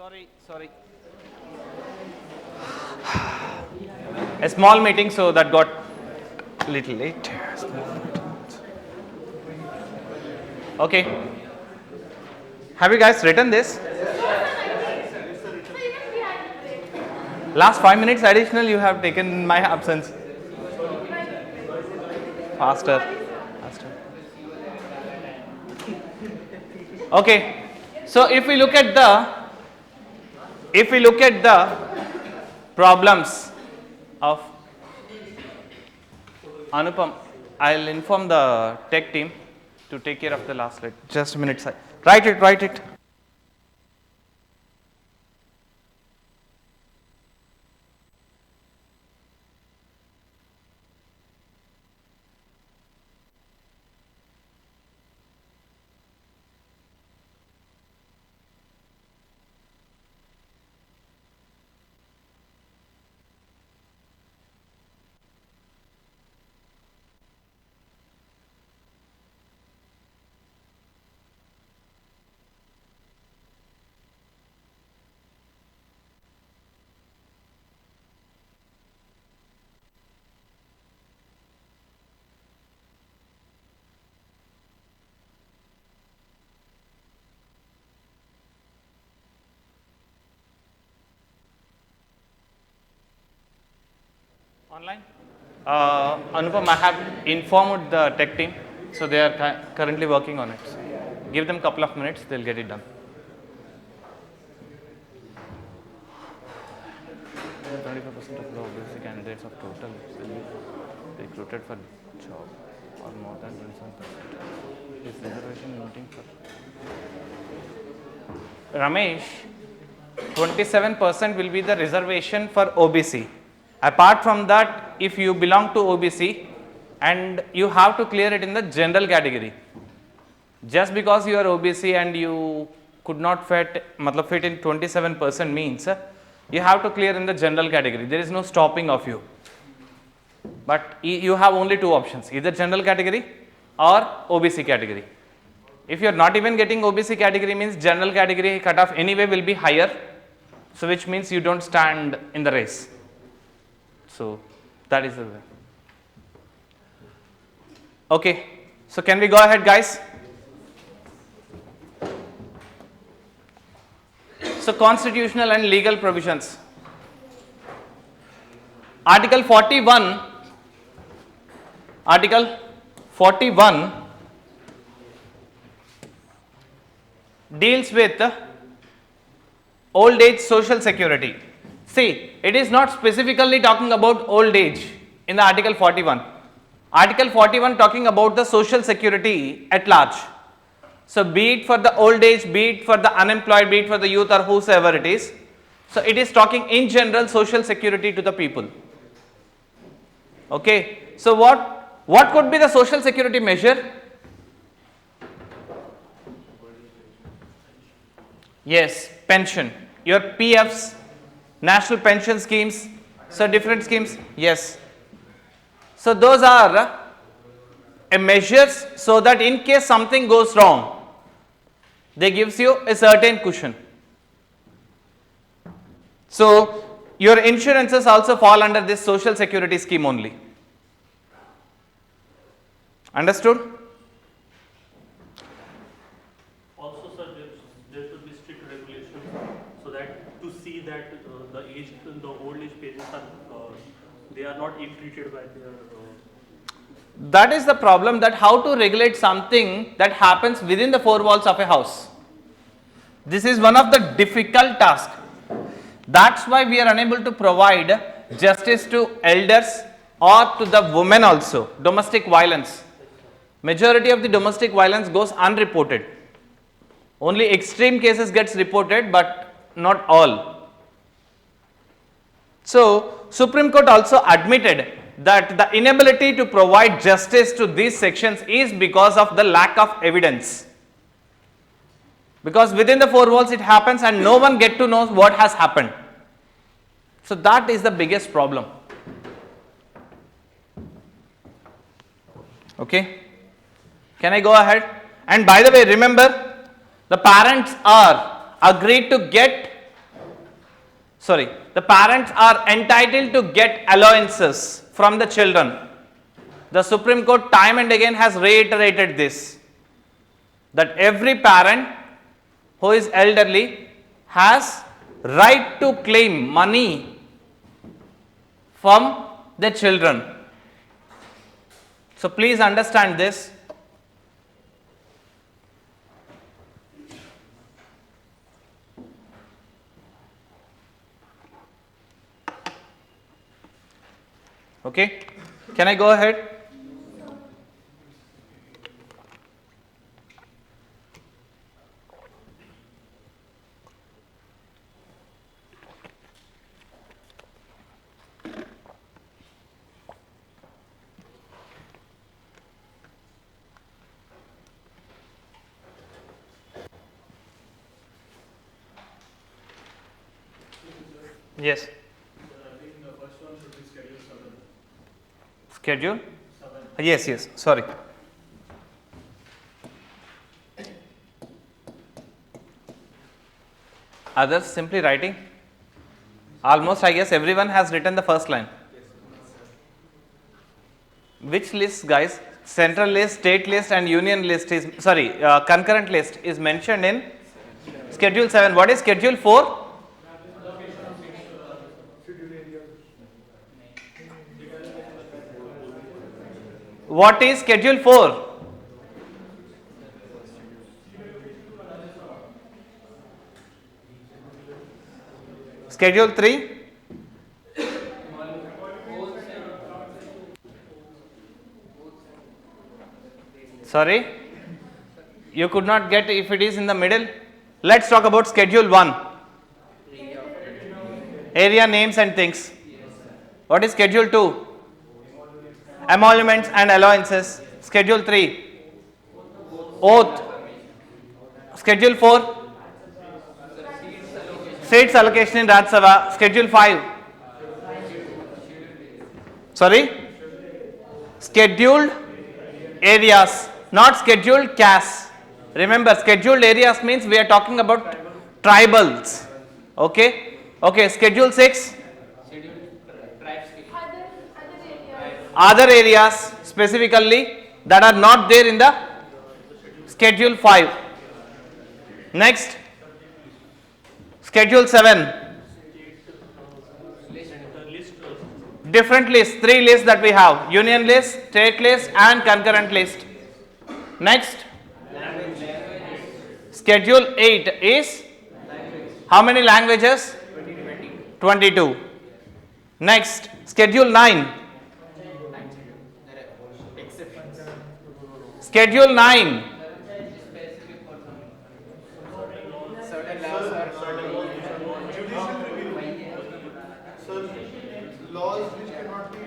Sorry. A small meeting, so that got little late. Okay. Have you guys written this? So even we had a break. Last 5 minutes additional you have taken in my absence. Faster. Okay. So if we look at the problems of Anupam, I'll inform the tech team to take care of the last slide. Just a minute, sir. Write it. Online? Anupam, I have informed the tech team, so they are currently working on it. Give them a couple of minutes, they'll get it done. 25% of the obviously candidates of total will be recruited for job or more than 27%. Is reservation noting for Ramesh? 27% will be the reservation for OBC. Apart from that, if you belong to OBC and you have to clear it in the general category, just because you are OBC and you could not fit in 27% means you have to clear in the general category. There is no stopping of you. But you have only two options, either general category or OBC category. If you are not even getting OBC category means general category cutoff anyway will be higher, so which means you don't stand in the race. So that is the way. Okay, so can we go ahead, guys? So constitutional and legal provisions. Article 41 deals with old age social security. See, it is not specifically talking about old age in the Article 41. Article 41 talking about the social security at large. So be it for the old age, be it for the unemployed, be it for the youth or whosoever it is. So it is talking in general social security to the people. Okay. So what could be the social security measure? Yes, pension. Your PFs, national pension schemes, so different schemes, yes. So those are measures so that in case something goes wrong, they gives you a certain cushion. So your insurances also fall under this social security scheme only. Understood? Also, sir, there should be strict regulations so that to see that the old age patients are they are not ill-treated by their. That is the problem, that how to regulate something that happens within the four walls of a house. This is one of the difficult tasks. That's why we are unable to provide justice to elders or to the women also. Domestic violence. Majority of the domestic violence goes unreported. Only extreme cases gets reported, but not all. So Supreme Court also admitted that the inability to provide justice to these sections is because of the lack of evidence. Because within the four walls it happens and no one get to know what has happened. So that is the biggest problem. Okay. Can I go ahead? And by the way, remember, the parents are agreed to get sorry, the parents are entitled to get allowances from the children. The Supreme Court time and again has reiterated this, that every parent who is elderly has right to claim money from the children. So please understand this. Okay, can I go ahead? Yes. I think the first one should be schedule 7. Schedule? 7. Yes, yes, sorry. Others simply writing? Almost, I guess, everyone has written the first line. Which list, guys? Central list, state list and union list is, sorry, concurrent list is mentioned in schedule 7. What is schedule 4? What is schedule 4? Schedule 3? Sorry? You could not get if it is in the middle? Let's talk about schedule 1. Area names and things. What is schedule 2? Emoluments and allowances. Schedule 3. Oath. Schedule 4. Seats allocation in Rajya Sabha. Schedule 5. Sorry? Scheduled areas, not scheduled castes. Remember, scheduled areas means we are talking about tribals. Okay? Okay, schedule 6. Other areas specifically that are not there in the schedule 5. Next, schedule 7. Different lists, 3 lists that we have: union list, state list and concurrent list. Next, schedule 8 is how many languages? 22. Next, schedule 9. Schedule 9. Certain laws are Laws which cannot be.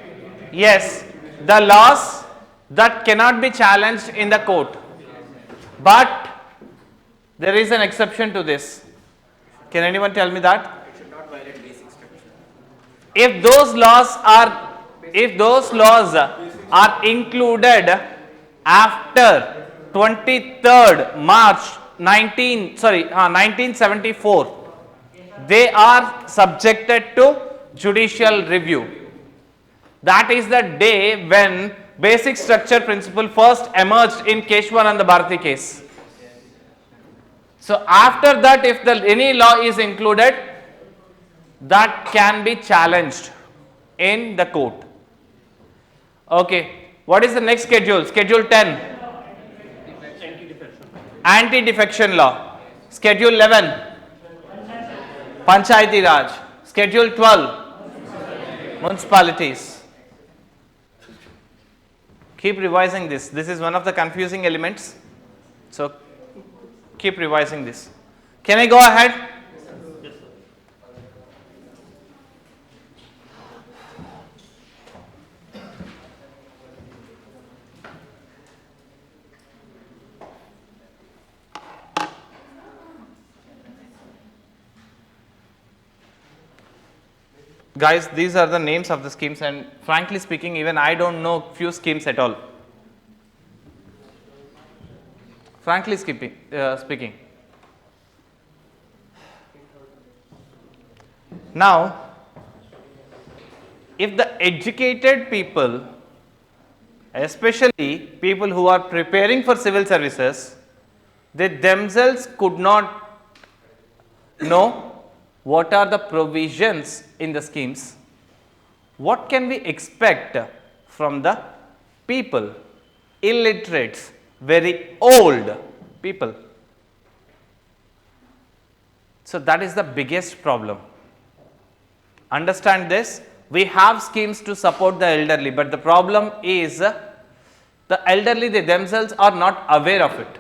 Yes, the laws that cannot be challenged in the court. But there is an exception to this. Can anyone tell me that? it should not violate basic structure. If those laws are included after 23rd March 1974, they are subjected to judicial review. That is the day when basic structure principle first emerged in Keshwananda Bharati case. So after that, if any law is included, that can be challenged in the court. Okay, what is the next schedule? Schedule 10. Anti-defection law. Schedule 11. Panchayati Raj. Schedule 12. Municipalities. Keep revising this. This is one of the confusing elements. So keep revising this. Can I go ahead? Yes, sir. Guys, these are the names of the schemes, and frankly speaking, even I don't know few schemes at all. Frankly speaking. Now, if the educated people, especially people who are preparing for civil services, they themselves could not know what are the provisions in the schemes, what can we expect from the people, illiterates, very old people? So that is the biggest problem. Understand this, we have schemes to support the elderly, but the problem is the elderly, they themselves are not aware of it,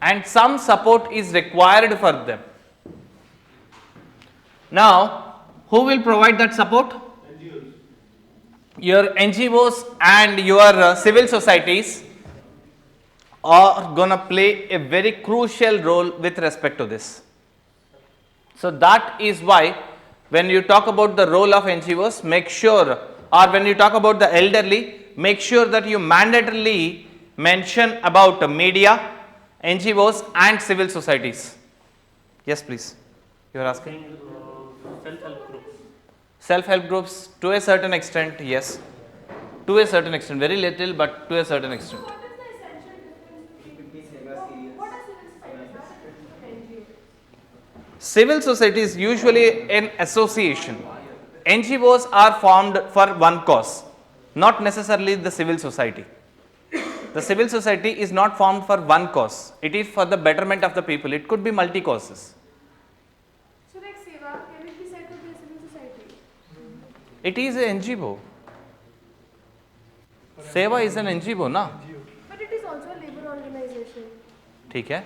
and some support is required for them. Now, who will provide that support? NGOs. Your NGOs and your civil societies are going to play a very crucial role with respect to this. So that is why when you talk about the role of NGOs, make sure, or when you talk about the elderly, make sure that you mandatorily mention about media, NGOs and civil societies. Yes, please. You are asking? Self-help groups. Self-help groups to a certain extent, yes. To a certain extent, very little, but to a certain extent. What is the essential difference between what are civil societies and NGOs? Civil society is usually an association. NGOs are formed for one cause, not necessarily the civil society. The civil society is not formed for one cause. It is for the betterment of the people. It could be multi causes. So like Seva, can it be said to be a civil society? It is an NGO. Seva is an NGO, na? But it is also a labor organization. ठीक है?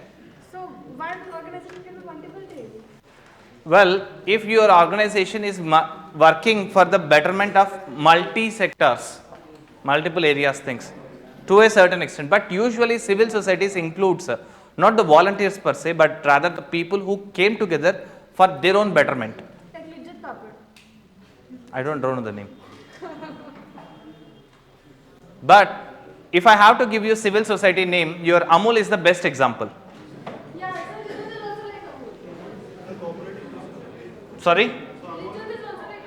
So one organization can be multiple things. Well, if your organization is working for the betterment of multi-sectors, multiple areas, things, to a certain extent, but usually civil societies includes not the volunteers per se, but rather the people who came together for their own betterment. Like legit puppet. I don't know the name. But if I have to give you civil society name, your Amul is the best example. Yeah, so legit is also like Amul. Sorry? Legit is also like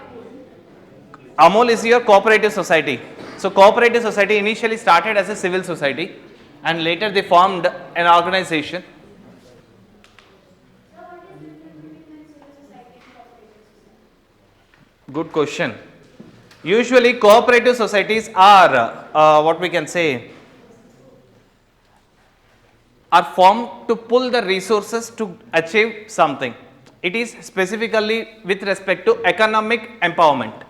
Amul. Amul is your cooperative society. So cooperative society initially started as a civil society and later they formed an organization. So what is the difference between civil society and cooperative society? Good question. Usually cooperative societies are what we can say are formed to pull the resources to achieve something. It is specifically with respect to economic empowerment.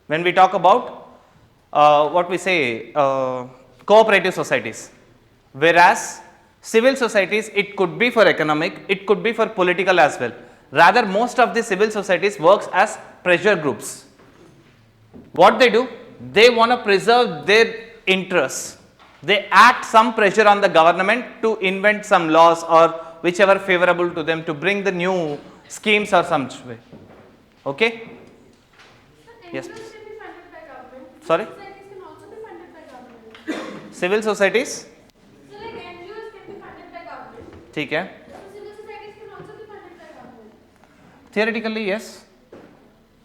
When we talk about what we say cooperative societies, whereas civil societies, it could be for economic, it could be for political as well. Rather, most of the civil societies works as pressure groups. What they do? They want to preserve their interests. They act some pressure on the government to invent some laws or whichever favorable to them to bring the new schemes or some way. Okay? So Yes, NGOs please. can be funded by government. Sorry? Societies can also be funded by government. Civil societies? So like NGOs can be funded by government. ठीक है. So civil societies can also be funded by government. Theoretically, yes.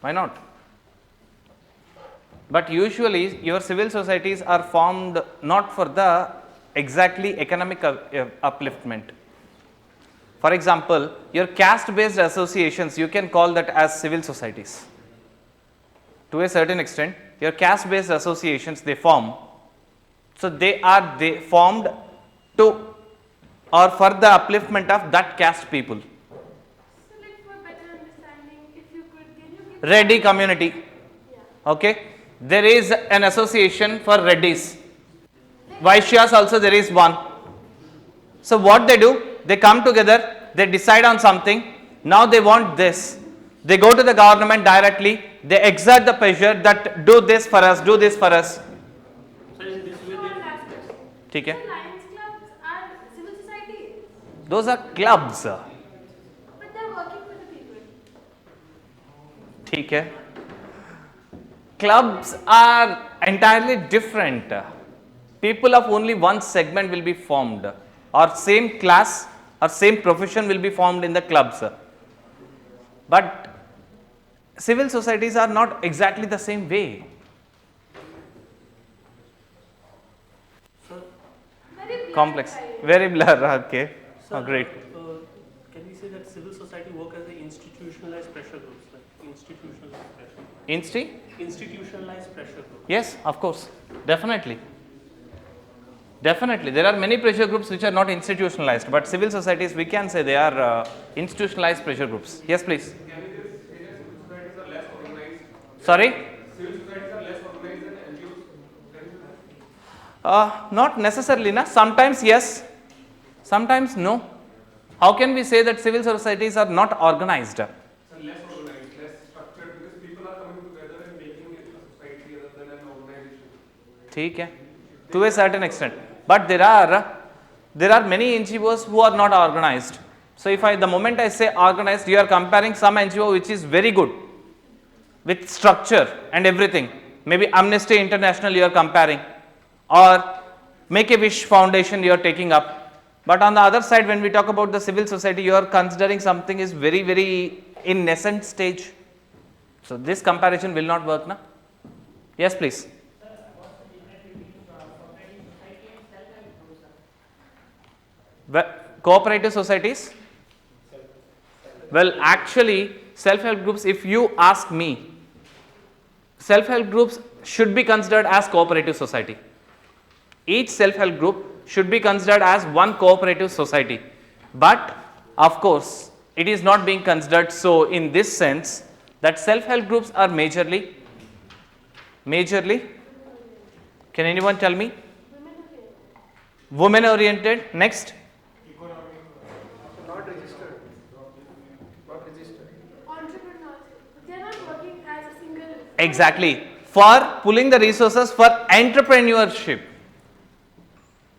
Why not? But usually your civil societies are formed not for the exactly economic upliftment. For example, your caste based associations, you can call that as civil societies. To a certain extent, your caste based associations, they form. So they formed to or for the upliftment of that caste people. So like for better understanding, if you could, can you give Reddy community. Yeah. Okay. There is an association for Reddys. Vaishyas also there is one. So what they do? They come together, they decide on something. Now they want this. They go to the government directly. They exert the pressure that do this for us, do this for us. So in this way, So one last question. ठीक है? So Lions clubs are civil society, Those are clubs. but they're working for the people. ठीक है? Clubs are entirely different. People of only one segment will be formed, or same class or same profession will be formed in the clubs. But civil societies are not exactly the same way. Sir, Very blunt, Complex, right? very blur. Okay, sir, great. can we say that civil society work as a institutionalized pressure groups, like institutionalized pressure? Institutionalized pressure groups. Yes, of course, definitely. Definitely, there are many pressure groups which are not institutionalized, but civil societies we can say they are institutionalized pressure groups. Yes, please. Can we just say that civil societies are less organized? Sorry? Civil societies are less organized than NGOs? Can you say that? Not necessarily, na? Sometimes yes, sometimes no. How can we say that civil societies are not organized? So less organized, less structured, because people are coming together and making it a society rather than an organization. ठीक है, to a certain extent. But there are many NGOs who are not organized. So if the moment I say organized, you are comparing some NGO which is very good with structure and everything. Maybe Amnesty International you are comparing, or Make-A-Wish Foundation you are taking up. But on the other side, when we talk about the civil society, you are considering something is very, very in nascent stage. So this comparison will not work, na? Yes, please. Cooperative societies? Well, actually, self-help groups, if you ask me, self-help groups should be considered as cooperative society. Each self-help group should be considered as one cooperative society. But, of course, it is not being considered so in this sense that self-help groups are majorly, can anyone tell me? Women oriented. Next. Not registered. Not registered. Entrepreneurs, they're not working as a single. Exactly. For pulling the resources for entrepreneurship.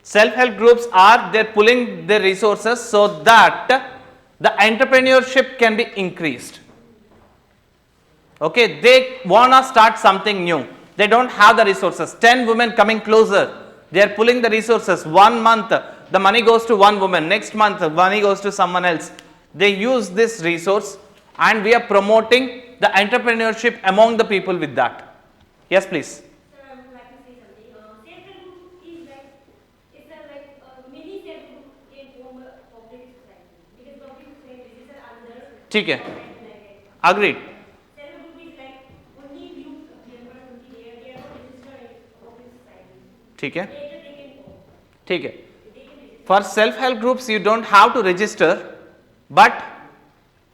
Self-help groups are they're pulling the resources so that the entrepreneurship can be increased. Okay, they want to start something new. They don't have the resources. 10 women coming closer. They are pulling the resources. 1 month, the money goes to one woman. Next month, the money goes to someone else. They use this resource and we are promoting the entrepreneurship among the people with that. Yes, please. Sir, I would like to say something. Self-help group is like, it's a like mini self-help group can form a cooperative society. Because cooperative society is under. ठीक है. Agreed. Self-help group is like only few members only there. They are not registered in cooperative society. ठीक है. Later they can form. ठीक है. For self-help groups, you don't have to register, but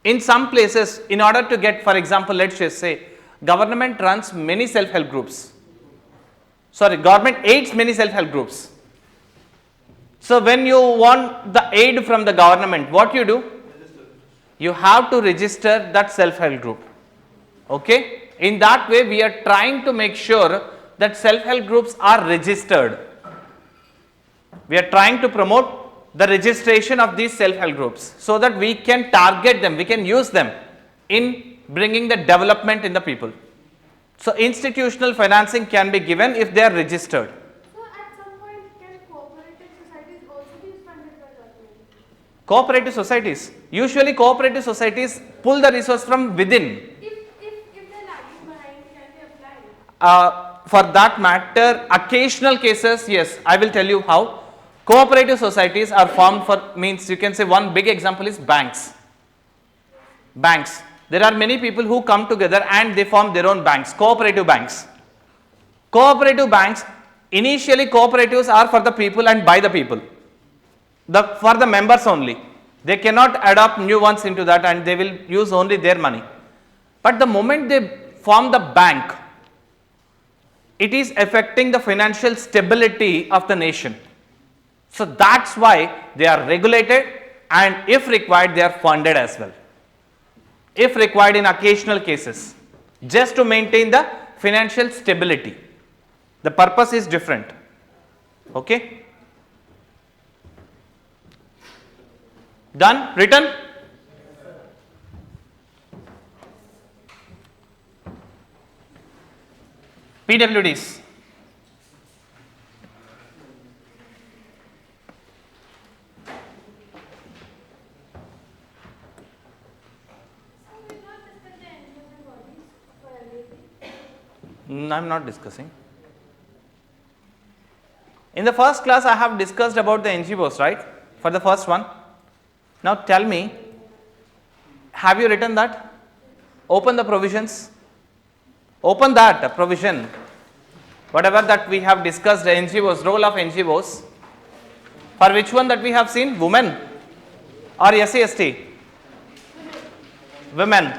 in some places, in order to get, for example, let's just say, government runs many self-help groups. Sorry, government aids many self-help groups. So when you want the aid from the government, what you do? You have to register that self-help group. Okay? In that way, we are trying to make sure that self-help groups are registered. We are trying to promote the registration of these self-help groups so that we can target them, we can use them in bringing the development in the people. So institutional financing can be given if they are registered. So at some point, can cooperative societies also be funded by government? Cooperative societies, usually cooperative societies pull the resource from within. If they're lagging behind, can they apply? For that matter, occasional cases, yes, I will tell you how. Cooperative societies are formed for, means you can say one big example is banks. Banks. There are many people who come together and they form their own banks, cooperative banks. Cooperative banks, initially cooperatives are for the people and by the people. For the members only. They cannot adopt new ones into that and they will use only their money. But the moment they form the bank, it is affecting the financial stability of the nation. So that's why they are regulated and if required they are funded as well. If required in occasional cases, just to maintain the financial stability. The purpose is different. Okay? Done? Written? PWDs. So we've not discussed the NGOs and bodies. I'm not discussing. In the first class, I have discussed about the NGOs, right? For the first one. Now tell me, have you written that? Open the provisions. Open that provision. Whatever that we have discussed, the NGOs, role of NGOs. For which one that we have seen? Women or SC/ST? Women.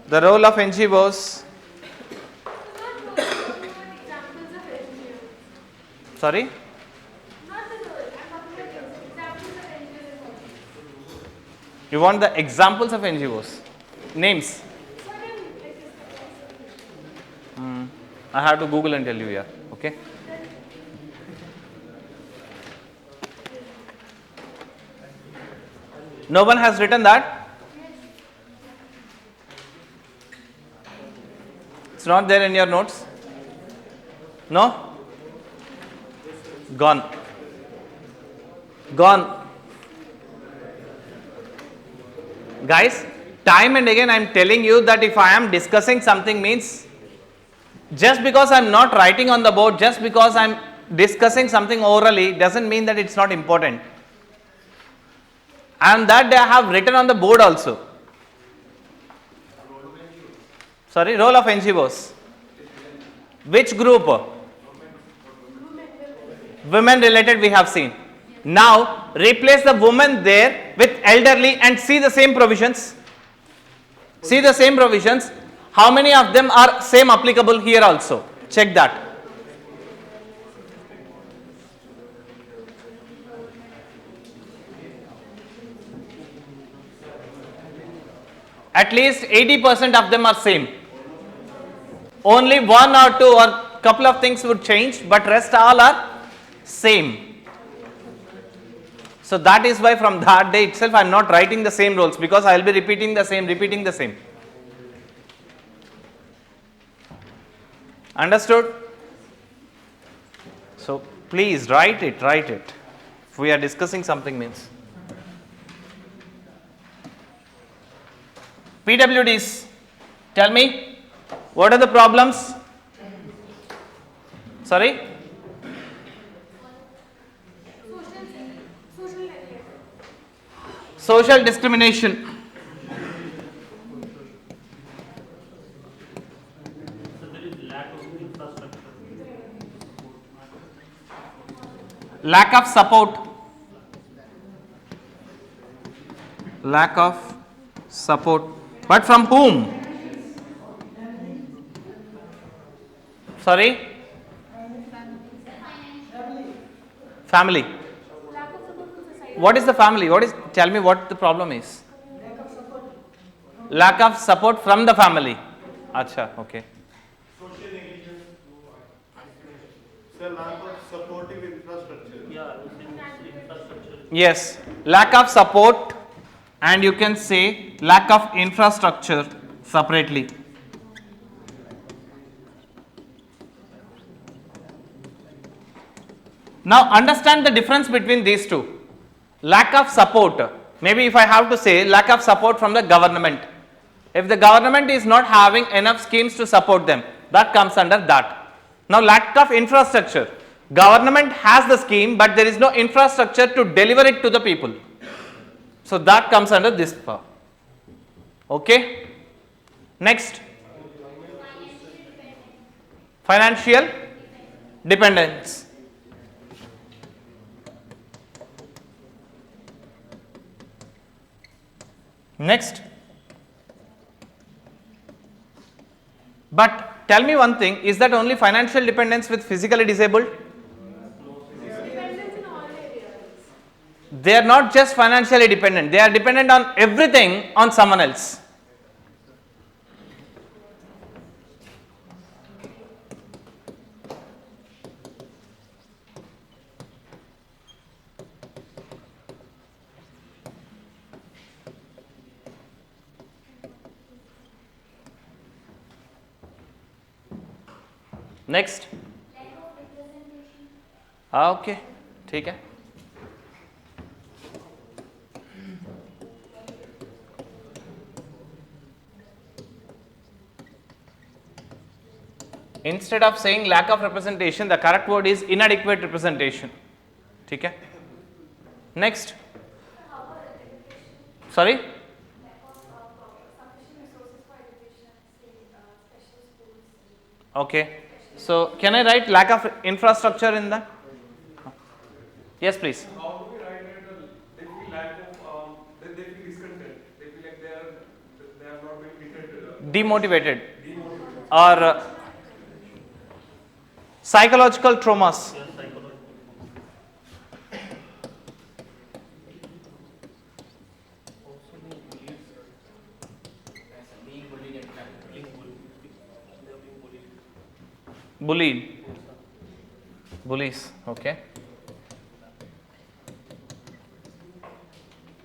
The role of NGOs. Examples of NGOs. Sorry? Not the role. I'm talking about examples of NGOs. You want the examples of NGOs? Names? I have to Google and tell you here. Okay? No one has written that? It's not there in your notes? No? Gone. Gone. Guys, time and again I am telling you that if I am discussing something means just because I am not writing on the board, just because I am discussing something orally doesn't mean that it's not important. And that they have written on the board also. Sorry, role of NGOs. Which group? Women related we have seen. Now replace the woman there with elderly and see the same provisions. See the same provisions. How many of them are same applicable here also? Check that. At least 80% of them are same. Only one or two or couple of things would change, but rest all are same. So that is why from that day itself I am not writing the same roles, because I will be repeating the same. Understood? So please write it. If we are discussing something means. PWDs, tell me, what are the problems? Sorry? Social discrimination. So there is lack of infrastructure. Lack of support. Lack of support. But from whom? Sorry? Family. What is the family? Tell me what the problem is. Lack of support from the family. Acha, okay. Social negligence. So lack of supportive infrastructure. Yeah, I was saying infrastructure. Yes, lack of support, and you can say lack of infrastructure separately. Now understand the difference between these two. Lack of support, maybe if I have to say lack of support from the government. If the government is not having enough schemes to support them, that comes under that. Now lack of infrastructure. Government has the scheme, but there is no infrastructure to deliver it to the people. So that comes under this part. Okay. Next. Financial dependence. Next. But tell me one thing, is that only financial dependence with physically disabled? Dependence in all areas. They are not just financially dependent, they are dependent on everything on someone else. Next okay ठीक है Instead of saying lack of representation, the correct word is inadequate representation. ठीक है? Next. Sorry? Okay. So can I write lack of infrastructure in that? Yes, please. How do we write that they feel lack of, they feel discontent, they feel like they are not being treated. Demotivated. Or psychological traumas. Yeah, psychology. Also being bullied. Being bullied and trapped. Being bullied. They are being bullied. Bullied. Bullies. Okay.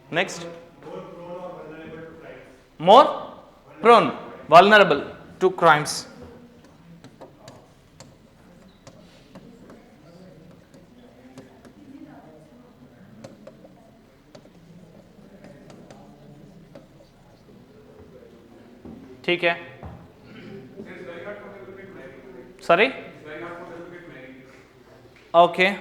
Next. More prone, vulnerable to crimes. ठीक है. Sorry? Okay.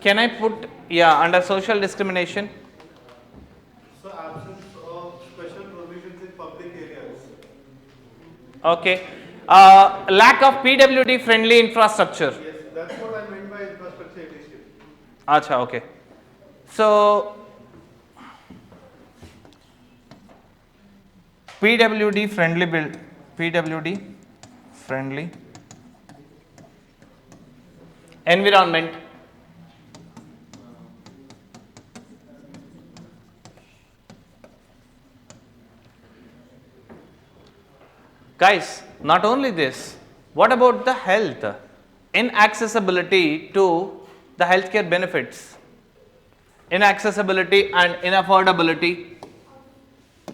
Can I put, under social discrimination? So absence of special provisions in public areas. Okay. Lack of PWD friendly infrastructure. Yes, that's what I meant by infrastructure initiative. Acha, okay. So, PWD friendly build, PWD friendly environment. Guys, not only this, what about the health? Inaccessibility to the healthcare benefits, inaccessibility and inaffordability.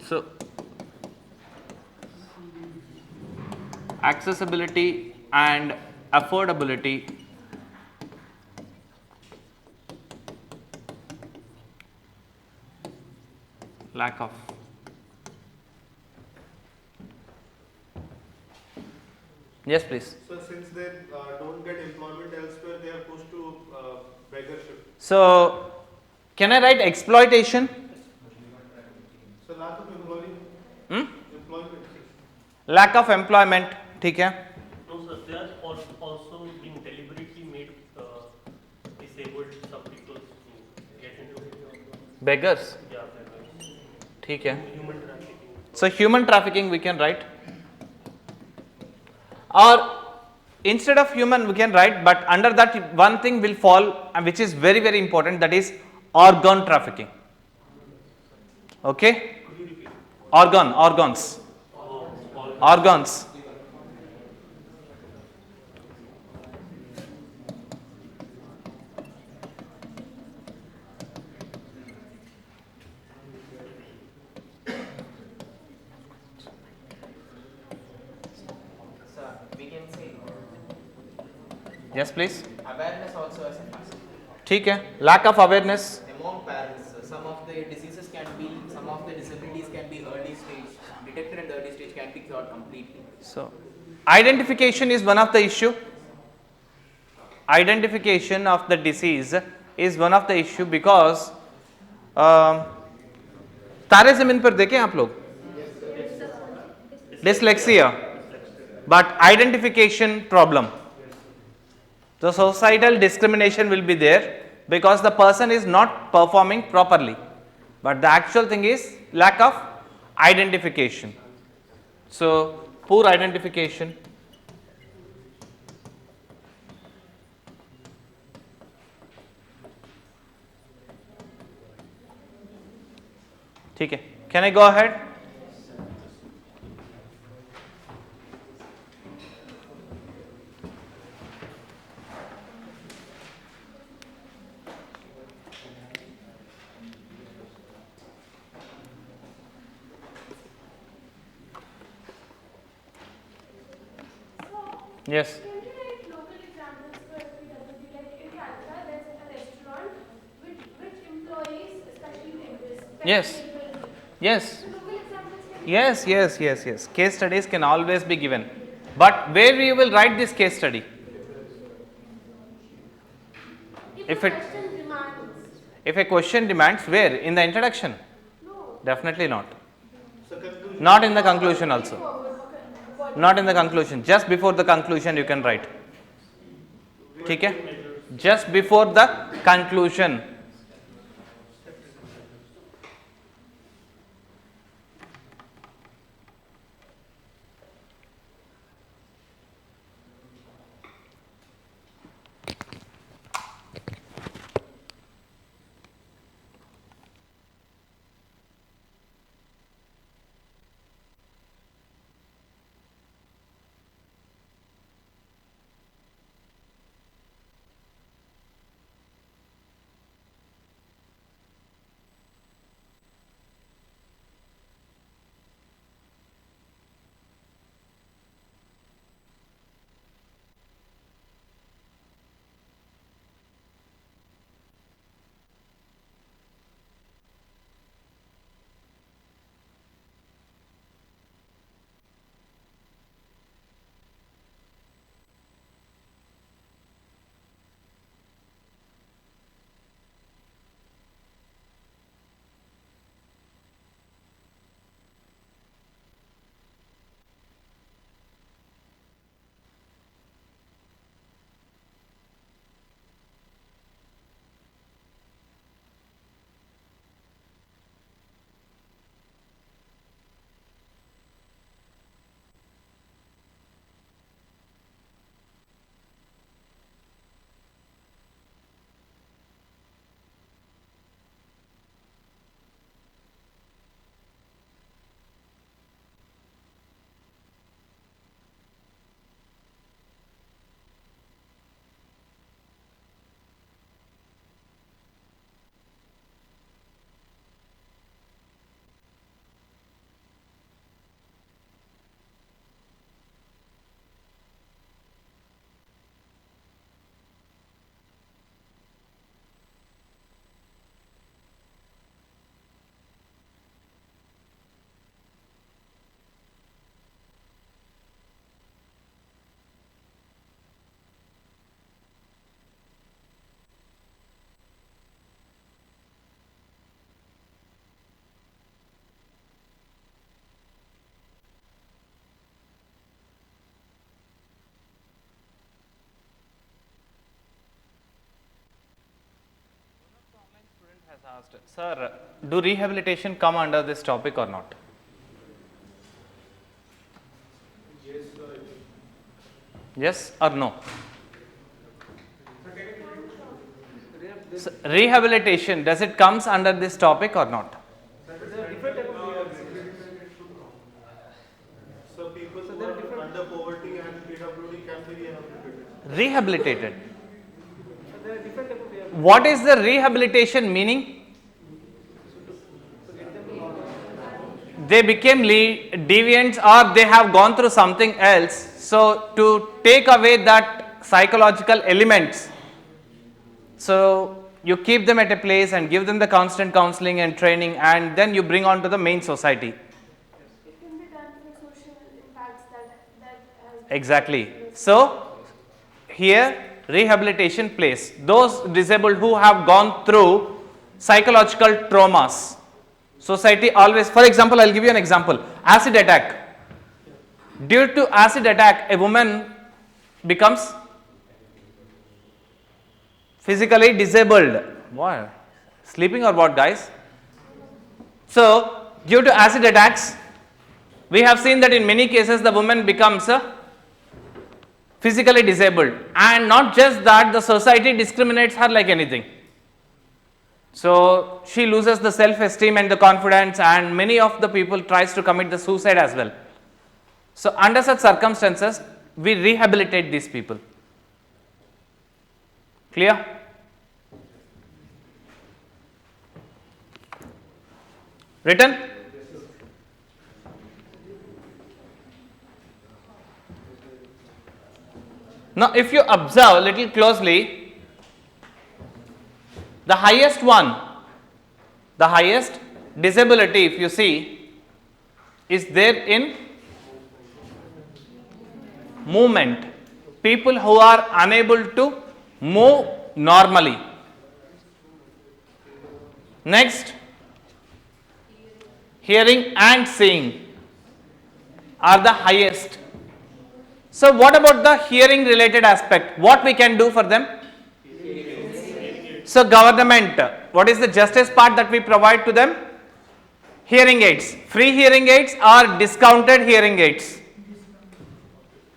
So, accessibility and affordability. Lack of. Yes, please. So since they don't get employment elsewhere, they are pushed to beggarship. So, can I write exploitation? So lack of employment. Employment. Lack of employment. ठीक है. No, sir, they are also being deliberately made disabled some people to get into Beggars. yeah, beggars. ठीक है. Human trafficking. So, human trafficking we can write. Or instead of human we can write, but under that one thing will fall, which is very very important, that is organ trafficking. Okay? Organs. Organs. So we can say Yes, please. awareness also as a factor. ठीक है. Lack of awareness. Among parents, some of the diseases can be, some of the disabilities can be early stage, detected at the early stage, can be cured completely. So, identification is one of the issue. Identification of the disease is one of the issue because तारे ज़मीन पर देखें आप लोग? Dyslexia, but identification problem. The societal discrimination will be there because the person is not performing properly, but the actual thing is lack of identification. So, poor identification. ठीक है. Can I go ahead? Yes. Can you write local examples for PWD? Like in Calcutta, there's a restaurant which employs special interests. Yes. Yes. So local examples can be Yes. Case studies can always be given. But where we will write this case study? If a it- question demands. If a question demands, where? In the introduction? No. Definitely not. So conclusion. Not in the conclusion also. Okay. Not in the conclusion. Just before the conclusion you can write. ठीक है? Just before the conclusion. Sir, do rehabilitation come under this topic or not? Yes or no? So, rehabilitation, does it comes under this topic or not? So people who are under poverty and PWD can be rehabilitated. Rehabilitated. There are different type of way of What is the rehabilitation meaning? They became deviants or they have gone through something else. So, to take away that psychological elements, so you keep them at a place and give them the constant counseling and training, and then you bring on to the main society. It can be done for social impacts that has Exactly. So, here rehabilitation plays. Those disabled who have gone through psychological traumas. Society always, for example, I'll give you an example. Acid attack. Due to acid attack, a woman becomes physically disabled. What? Sleeping or what, guys? So, due to acid attacks, we have seen that in many cases the woman becomes physically disabled, and not just that, the society discriminates her like anything. So, she loses the self-esteem and the confidence, and many of the people tries to commit the suicide as well. So, under such circumstances, we rehabilitate these people. Clear? Written? Now, if you observe little closely, the highest one, the highest disability, if you see, is there in movement. People who are unable to move normally. Next, hearing and seeing are the highest. So what about the hearing related aspect? What we can do for them? So government, what is the justice part that we provide to them? Hearing aids, free hearing aids or discounted hearing aids.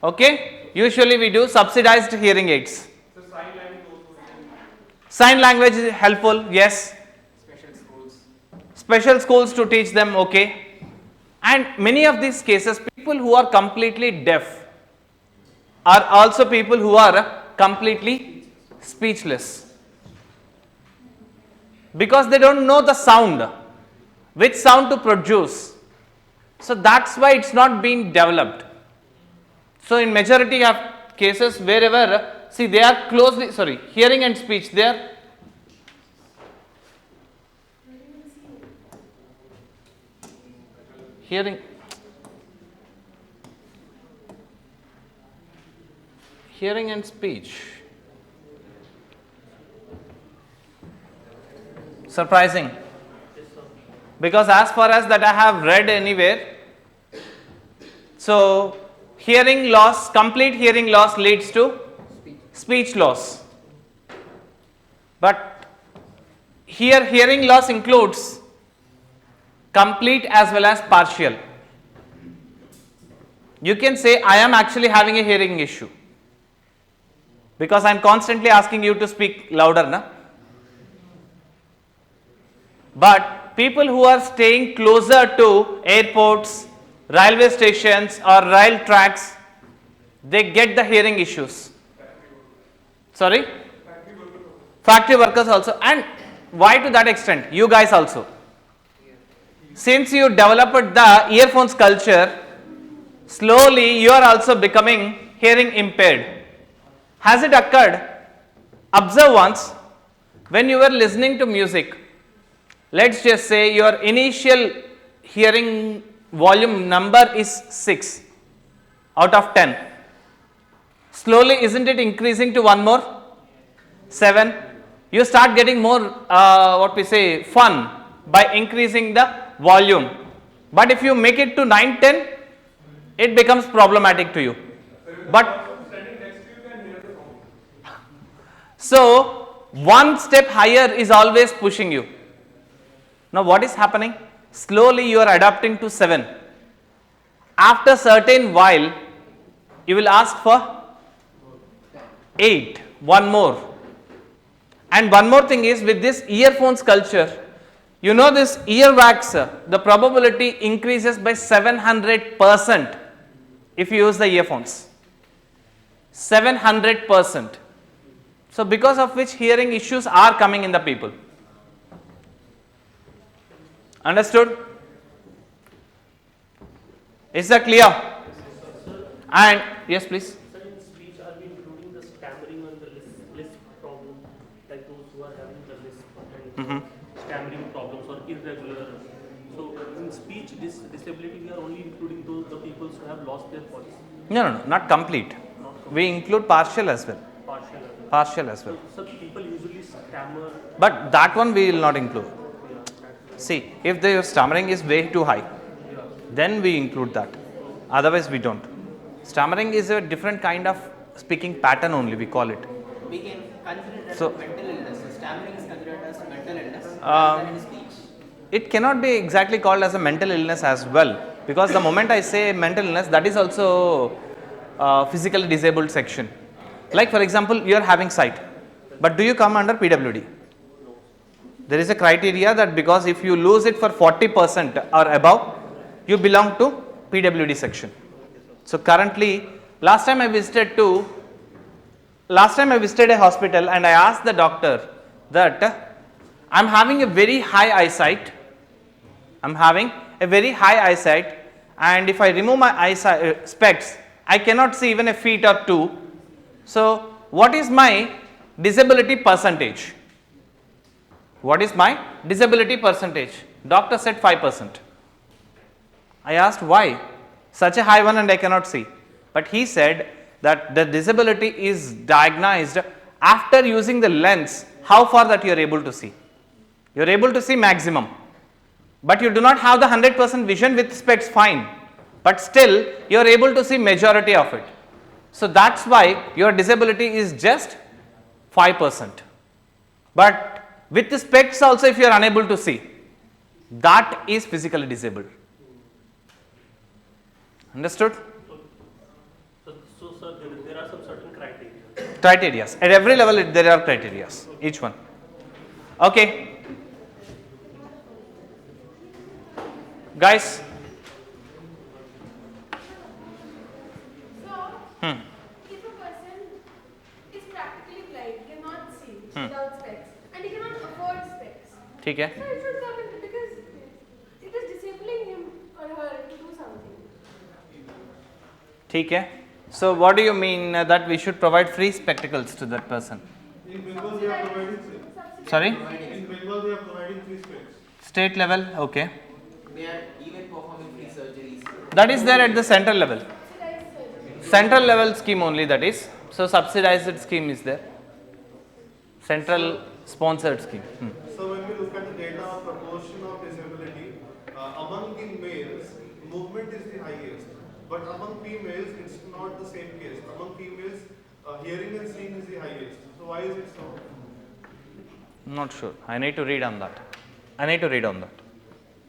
Okay, usually we do subsidized hearing aids. Sign language is helpful, yes. Special schools to teach them, okay. And many of these cases, people who are completely deaf are also people who are completely speechless. Because they don't know the sound, which sound to produce. So that's why it's not been developed. So in majority of cases, wherever, see, they are closely, hearing and speech, they are hearing and speech. Surprising. Because as far as that I have read anywhere, so hearing loss, complete hearing loss leads to speech loss. But here hearing loss includes complete as well as partial. You can say I am actually having a hearing issue because I am constantly asking you to speak louder, na? But people who are staying closer to airports, railway stations or rail tracks, they get the hearing issues. Sorry? Factory workers also. And why to that extent? You guys also. Since you developed the earphones culture, slowly you are also becoming hearing impaired. Has it occurred? Observe once, when you were listening to music, let's just say your initial hearing volume number is 6 out of 10. Slowly, isn't it increasing to one more? 7. You start getting more, fun by increasing the volume. But if you make it to 9, 10, it becomes problematic to you. But so one step higher is always pushing you. Now what is happening? Slowly you are adapting to 7. After certain while, you will ask for 8, one more. And one more thing is, with this earphones culture, you know this earwax, the probability increases by 700% if you use the earphones. 700%. So because of which hearing issues are coming in the people. Understood? Is that clear? And yes, please. Sir, in speech, are we including the stammering and the lisp problem, like those who are having the lisp and stammering problems or irregular? So in speech disability, we are only including the people who have lost their voice. No, not complete. We include partial as well. Partial as well. So people usually stammer. But that one we will not include. See, if the stammering is way too high, then we include that. Otherwise, we don't. Stammering is a different kind of speaking pattern only, we call it. We can consider it as So- mental illness. So stammering is considered as mental illness rather than speech. It cannot be exactly called as a mental illness as well, because the moment I say mental illness, that is also physically disabled section. Like for example, you are having sight, but do you come under PWD? There is a criteria that because if you lose it for 40% or above, you belong to PWD section. So currently, last time I visited a hospital and I asked the doctor that I am having a very high eyesight. And if I remove my eyesight specs, I cannot see even a feet or two. So what is my disability percentage? What is my disability percentage? Doctor said 5%. I asked why? Such a high one and I cannot see. But he said that the disability is diagnosed after using the lens, how far that you are able to see. You are able to see maximum, but you do not have the 100% vision with specs, fine, but still you are able to see majority of it. So that's why your disability is just 5%. But with the specs also, if you are unable to see, that is physically disabled. Understood? So sir, there are some certain criteria. Criteria. At every level there are criteria, each one. Okay. Guys. So, if a person is practically blind, cannot see without specs, and he cannot afford specs, ठीक है. so it should come in because it is disabling him or her to do something. ठीक है. So what do you mean that we should provide free spectacles to that person? In Bengal, they are providing Sorry? in Bengal, they are providing free specs. State level, okay. They are even performing free surgeries. That is there at the central level. Central level scheme only, that is. So subsidized scheme is there. Central sponsored scheme. So when we look at the data of proportion of disability, among the males, movement is the highest. But among females, it's not the same case. Among females, hearing and seeing is the highest. So why is it so? Not sure. I need to read on that.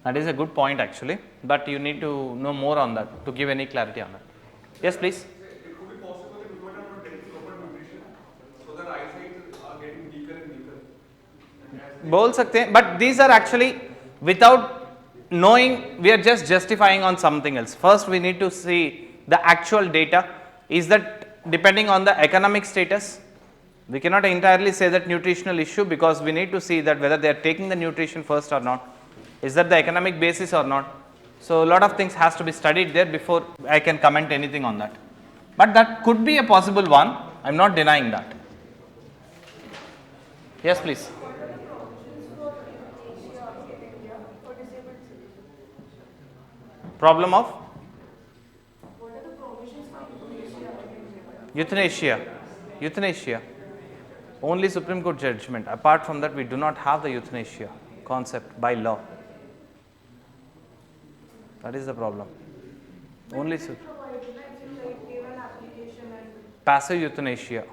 That is a good point actually, but you need to know more on that to give any clarity on that. Yes, please. It could be possible that we might have not taken proper nutrition, so that eyesight are getting weaker and weaker. बोल सकते हैं, but these are actually without knowing, we are just justifying on something else. First we need to see the actual data. Is that depending on the economic status? We cannot entirely say that nutritional issue, because we need to see that whether they are taking the nutrition first or not. Is that the economic basis or not? So a lot of things has to be studied there before I can comment anything on that. But that could be a possible one. I am not denying that. Yes, please. What are the provisions for Asia in India for disabled citizens? Problem of What are the provisions for euthanasia. Euthanasia. Only Supreme Court judgment. Apart from that, we do not have the euthanasia concept by law. That is the problem. Only passive euthanasia.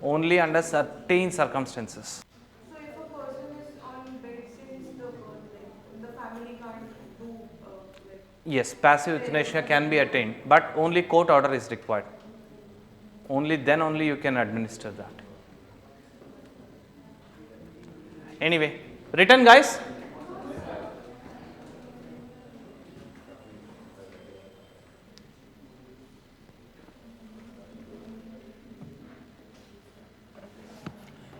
Only under certain circumstances. So if a person is on bed since the family can't do Yes, passive euthanasia can be attained, but only court order is required. Only then only you can administer that. Anyway, written guys?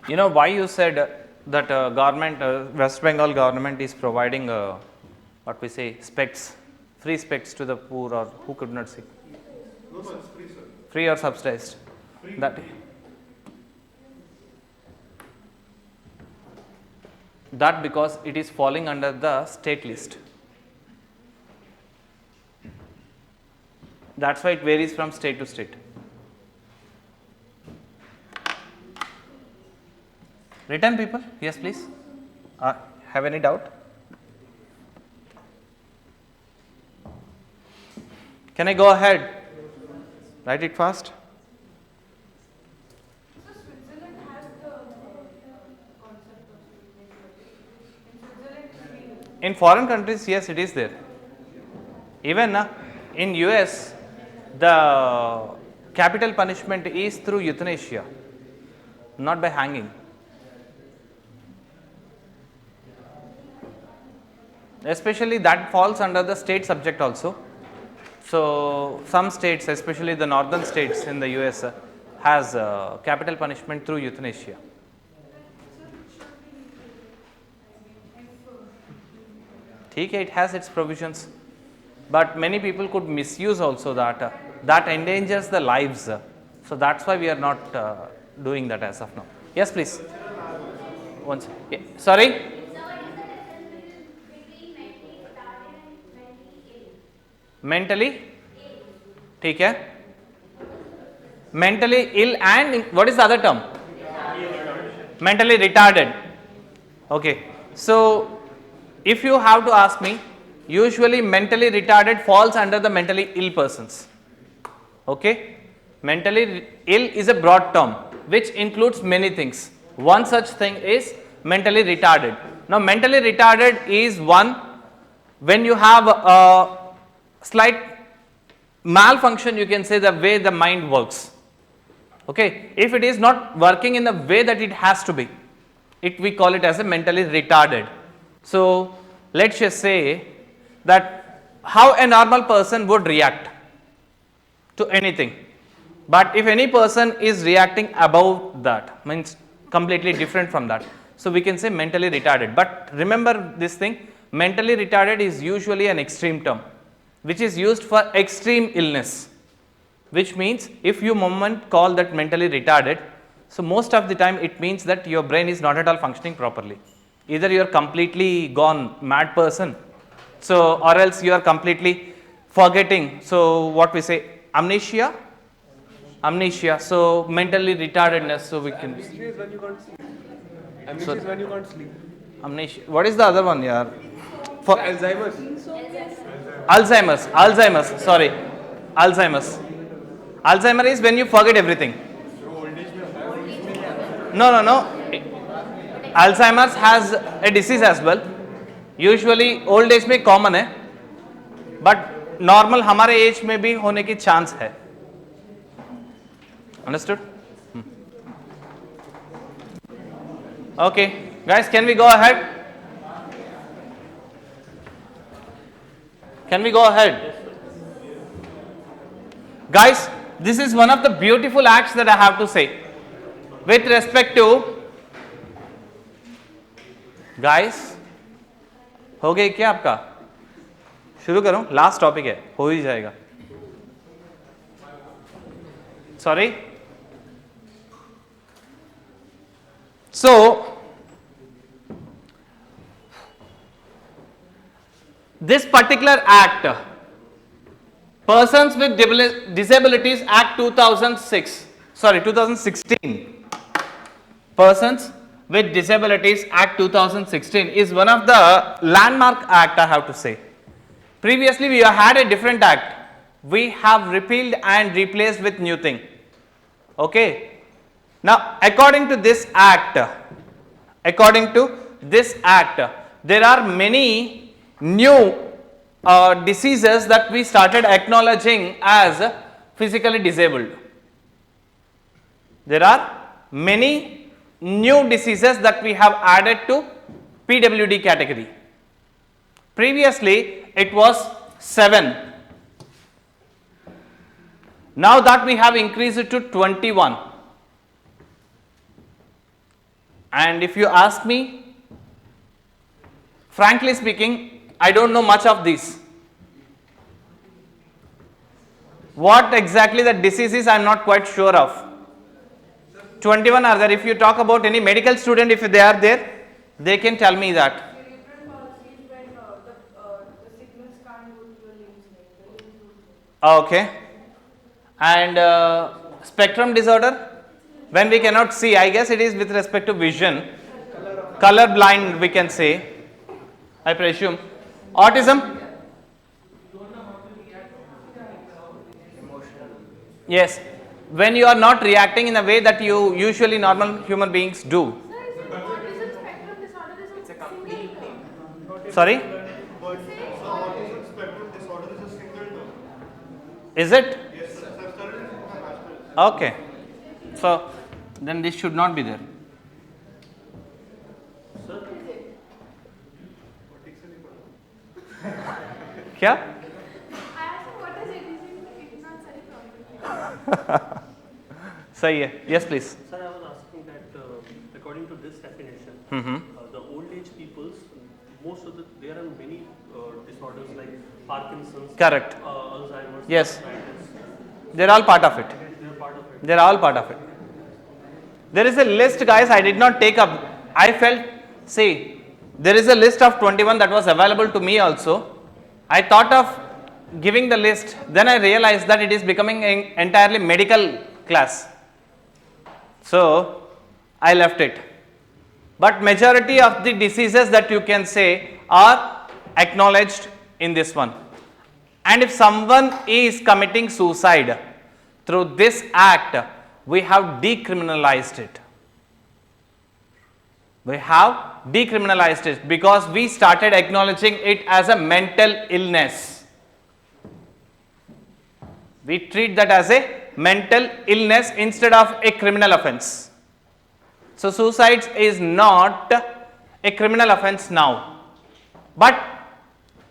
You know why you said that government, West Bengal government is providing what we say specs, free specs to the poor or who could not see? No, no, it's free, sir. Free or subsidized? Free. That because it is falling under the state list. That's why it varies from state to state. Written people? Yes, please. Have any doubt? Can I go ahead? Write it fast. So Switzerland has the concept of in Switzerland. In foreign countries, yes, it is there. Even in US, the capital punishment is through euthanasia, not by hanging. Especially that falls under the state subject also. So some states, especially the northern states in the US, has capital punishment through euthanasia. ठीक है, it has its provisions, but many people could misuse also that. That endangers the lives. So that's why we are not doing that as of now. Yes, please. Once. Yeah. Sorry. mentally ठीक है mentally ill and what is the other term? Mentally retarded. Okay. So if you have to ask me, usually mentally retarded falls under the mentally ill persons. Okay. Mentally ill is a broad term which includes many things. One such thing is mentally retarded. Now mentally retarded is one when you have a slight malfunction, you can say, the way the mind works. Okay. If it is not working in the way that it has to be, we call it as a mentally retarded. So let's just say that how a normal person would react to anything, but if any person is reacting above that, means completely different from that, so we can say mentally retarded. But remember this thing, mentally retarded is usually an extreme term which is used for extreme illness, which means if you moment call that mentally retarded, so most of the time it means that your brain is not at all functioning properly. Either you are completely gone mad person, so or else you are completely forgetting. So what we say, amnesia, so mentally retardedness. So we can. Amnesia is when you can't sleep. Amnesia is when you can't sleep. Amnesia. What is the other one, yaar? For Alzheimer's. Alzheimer's. Sorry, Alzheimer's. Alzheimer is when you forget everything. No. Alzheimer's has a disease as well. Usually old age में common है, but normal हमारे age में भी होने की chance है. Understood? Okay, guys, can we go ahead? Can we go ahead? Guys, this is one of the beautiful acts that I have to say. With respect to, guys, हो गई क्या आपका? शुरू करूं? लास्ट टॉपिक है, हो ही जाएगा. Sorry. So, this particular act, Persons with Disabilities Act 2016. Persons with Disabilities Act 2016 is one of the landmark act, I have to say. Previously we had a different act. We have repealed and replaced with new thing. Okay. Now according to this act, there are many new diseases that we started acknowledging as physically disabled. There are many new diseases that we have added to PWD category. Previously it was 7. Now that we have increased it to 21. And if you ask me, frankly speaking, I don't know much of these. What exactly the disease is, I am not quite sure of. 21 are there. If you talk about any medical student, if they are there, they can tell me that. Okay. And spectrum disorder, when we cannot see, I guess it is with respect to vision. Color blind, we can say, I presume. Autism? Yes. When you are not reacting in a way that you usually normal human beings do. Autism spectrum disorder is a complete term. Sorry? Autism spectrum disorder is a single term. Is it? Yes, sir. Okay. So then this should not be there. क्या? I asked him what is it? He said it's not very problem. सही है. Yes, please. Sir, I was asking that according to this definition, Mm-hmm. the old age peoples, there are many disorders like Parkinson's, Correct. Alzheimer's, Yes. arthritis. They're all part of it. They are part of it. They're all part of it. There is a list, guys, I did not take up. I felt, see, there is a list of 21 that was available to me also. I thought of giving the list, then I realized that it is becoming an entirely medical class. So I left it. But majority of the diseases that you can say are acknowledged in this one. And if someone is committing suicide through this act, we have decriminalized it. We have decriminalized it because we started acknowledging it as a mental illness. We treat that as a mental illness instead of a criminal offense. So suicide is not a criminal offense now. But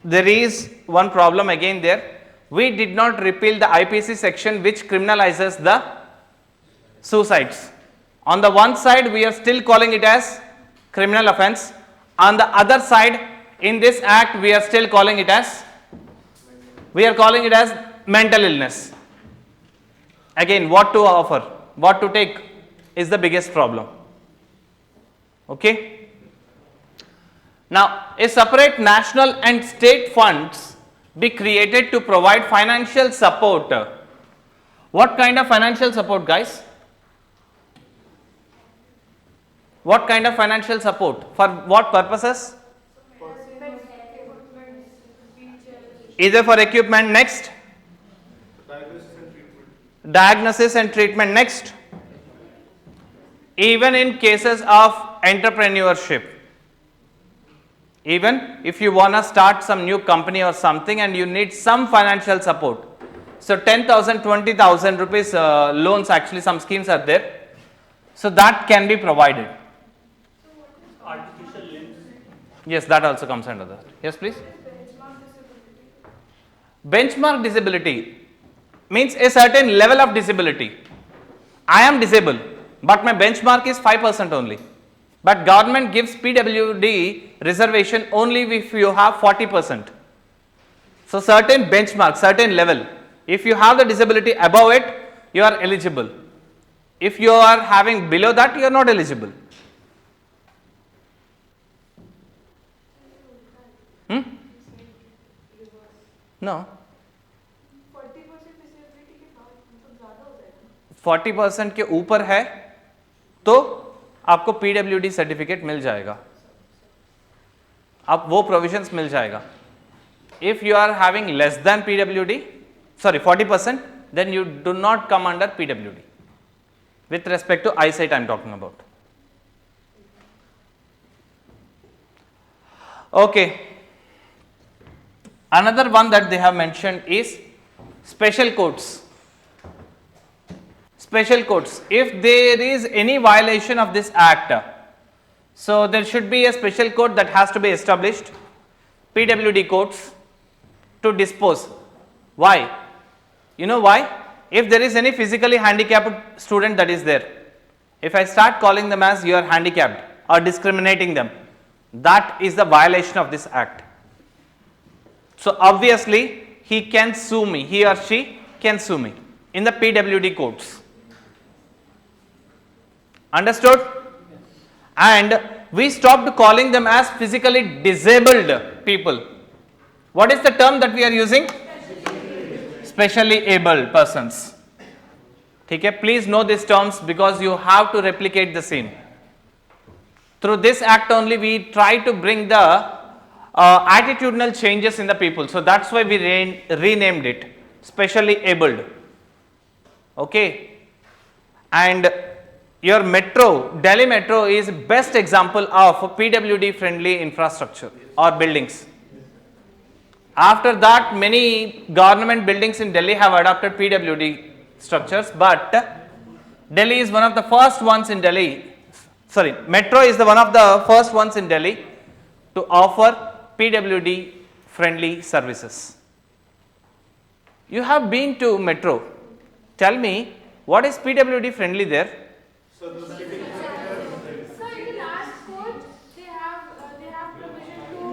there is one problem again there. We did not repeal the IPC section which criminalizes the suicides. On the one side, we are still calling it as criminal offense. On the other side, in this act, we are still calling it as mental illness. Again, what to offer, what to take is the biggest problem. Okay. Now, a separate national and state funds be created to provide financial support. What kind of financial support, guys? What kind of financial support? For what purposes? Either for equipment, next. Diagnosis and treatment, next. Even in cases of entrepreneurship. Even if you want to start some new company or something and you need some financial support. So 10,000, 20,000 rupees loans, actually some schemes are there. So that can be provided. Artificial limbs. Yes, that also comes under that. Yes, please. Benchmark disability means a certain level of disability. I am disabled, but my benchmark is 5% only. But government gives PWD reservation only if you have 40%. So certain benchmark, certain level. If you have the disability above it, you are eligible. If you are having below that, you are not eligible. No. 40% के ऊपर है तो आपको PWD certificate मिल जाएगा, आप वो provisions मिल जाएगा. If you are having less than PWD, sorry 40%, then you do not come under PWD. With respect to eyesight, I am talking about. Okay. Another one that they have mentioned is special courts. Special courts. If there is any violation of this act, so there should be a special court that has to be established, PWD courts, to dispose. Why? You know why? If there is any physically handicapped student that is there, if I start calling them as you are handicapped or discriminating them, that is the violation of this act. So obviously he can sue me, he or she can sue me in the PWD courts. Understood? And we stopped calling them as physically disabled people. What is the term that we are using? Specially abled persons. Okay, please know these terms because you have to replicate the same. Through this act only we try to bring the attitudinal changes in the people. So that's why we renamed it specially abled. Okay. And your metro, Delhi metro is best example of PWD friendly infrastructure or buildings. After that, many government buildings in Delhi have adopted PWD structures, but Delhi is one of the first ones in Delhi, sorry, metro is the one of the first ones in Delhi to offer PWD friendly services. You have been to metro. Tell me, what is PWD friendly there? So in the last coach, they have provision to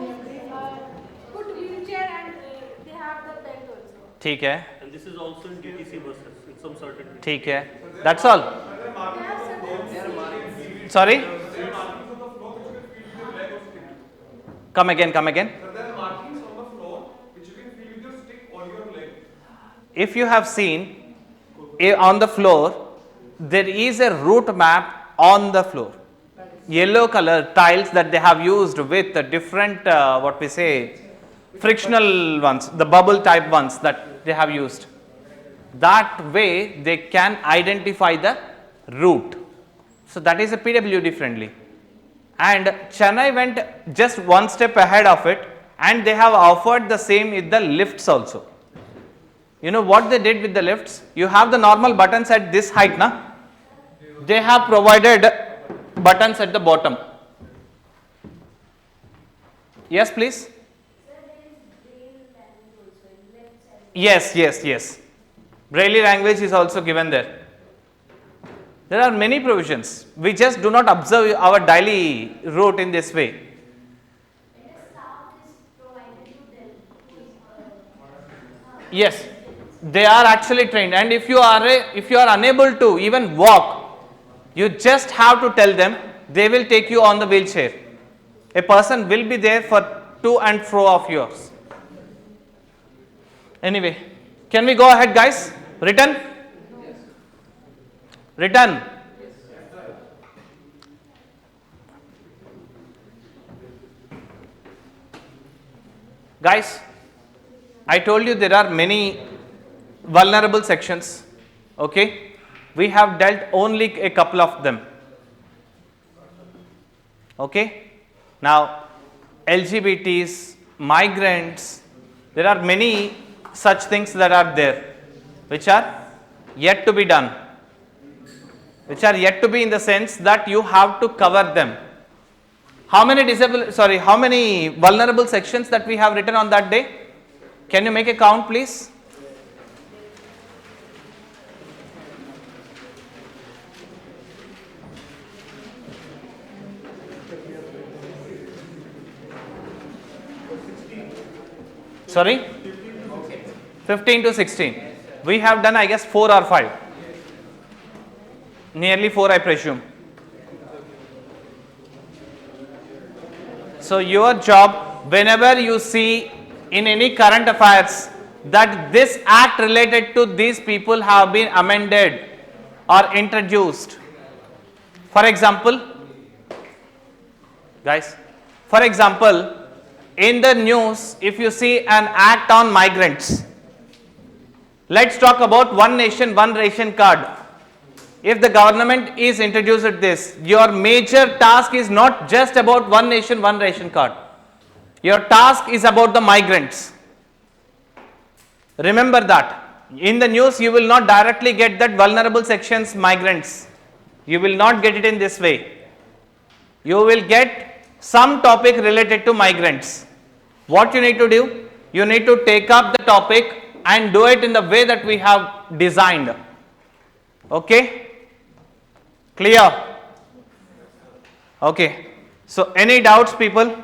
put wheelchair and they have the bed also. ठीक है. And this is also in DTC buses in some certain. ठीक है. That's all. They have certain. Sorry. Come again. There are markings on the floor which you can feel with your stick or your leg. If you have seen on the floor, there is a route map on the floor. Yellow color tiles that they have used with the different what we say frictional ones, the bubble type ones that they have used. That way they can identify the route. So that is a PWD friendly. And Chennai went just one step ahead of it, and they have offered the same with the lifts also. You know what they did with the lifts? You have the normal buttons at this height, na? They have provided buttons at the bottom. Yes, please. Yes. Braille language is also given there. There are many provisions. We just do not observe our daily route in this way. Yes, they are actually trained, and if you are unable to even walk, you just have to tell them. They will take you on the wheelchair. A person will be there for to and fro of yours. Anyway, can we go ahead, guys? Written? Written? Guys, I told you there are many vulnerable sections. Okay, we have dealt only a couple of them. Okay, now LGBTs, migrants, there are many such things that are there, which are yet to be done, which are yet to be in the sense that you have to cover them. How many vulnerable sections that we have written on that day? Can you make a count, please? Sorry? 15 to 16. We have done, I guess, 4 or 5. Nearly 4, I presume. So your job, whenever you see in any current affairs that this act related to these people have been amended or introduced. For example, guys, for example, in the news, if you see an act on migrants, let's talk about one nation, one ration card. If the government is introduced this, your major task is not just about one nation, one ration card. Your task is about the migrants. Remember that. In the news, you will not directly get that vulnerable sections migrants. You will not get it in this way. You will get some topic related to migrants. What you need to do? You need to take up the topic and do it in the way that we have designed. Okay? Clear? Okay. So, any doubts, people?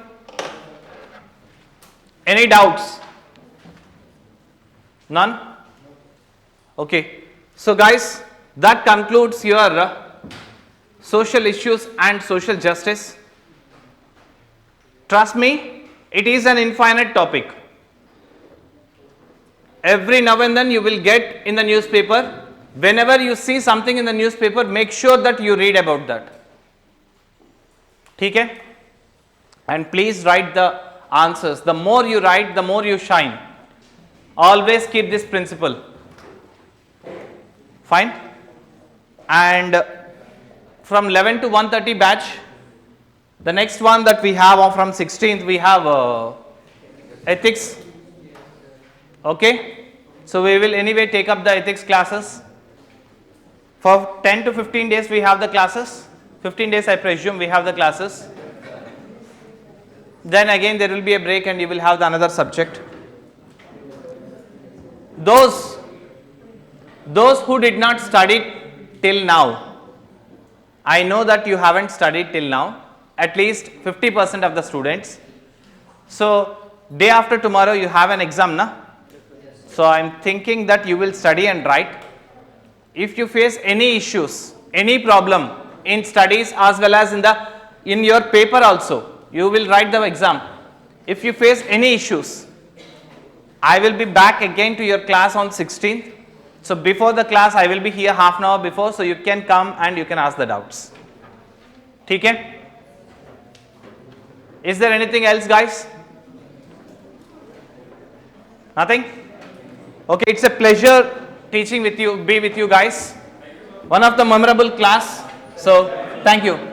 Any doubts? None? Okay. So, guys, that concludes your social issues and social justice. Trust me, it is an infinite topic. Every now and then you will get in the newspaper. Whenever you see something in the newspaper, make sure that you read about that. Okay? And please write the answers. The more you write, the more you shine. Always keep this principle. Fine? And from 11 to 1:30 batch, the next one that we have from 16th, we have ethics. Okay? So we will anyway take up the ethics classes. For 10 to 15 days we have the classes. 15 days I presume we have the classes. Then again there will be a break and you will have the another subject. Those who did not study till now, I know that you haven't studied till now, at least 50% of the students. So day after tomorrow you have an exam, na? So I am thinking that you will study and write. If you face any issues, any problem in studies as well as in your paper also, you will write the exam. If you face any issues, I will be back again to your class on 16th. So before the class, I will be here half an hour before, so you can come and you can ask the doubts. Okay? Is there anything else, guys? Nothing? Okay, it's a pleasure teaching with you, be with you guys. One of the memorable class. So, thank you.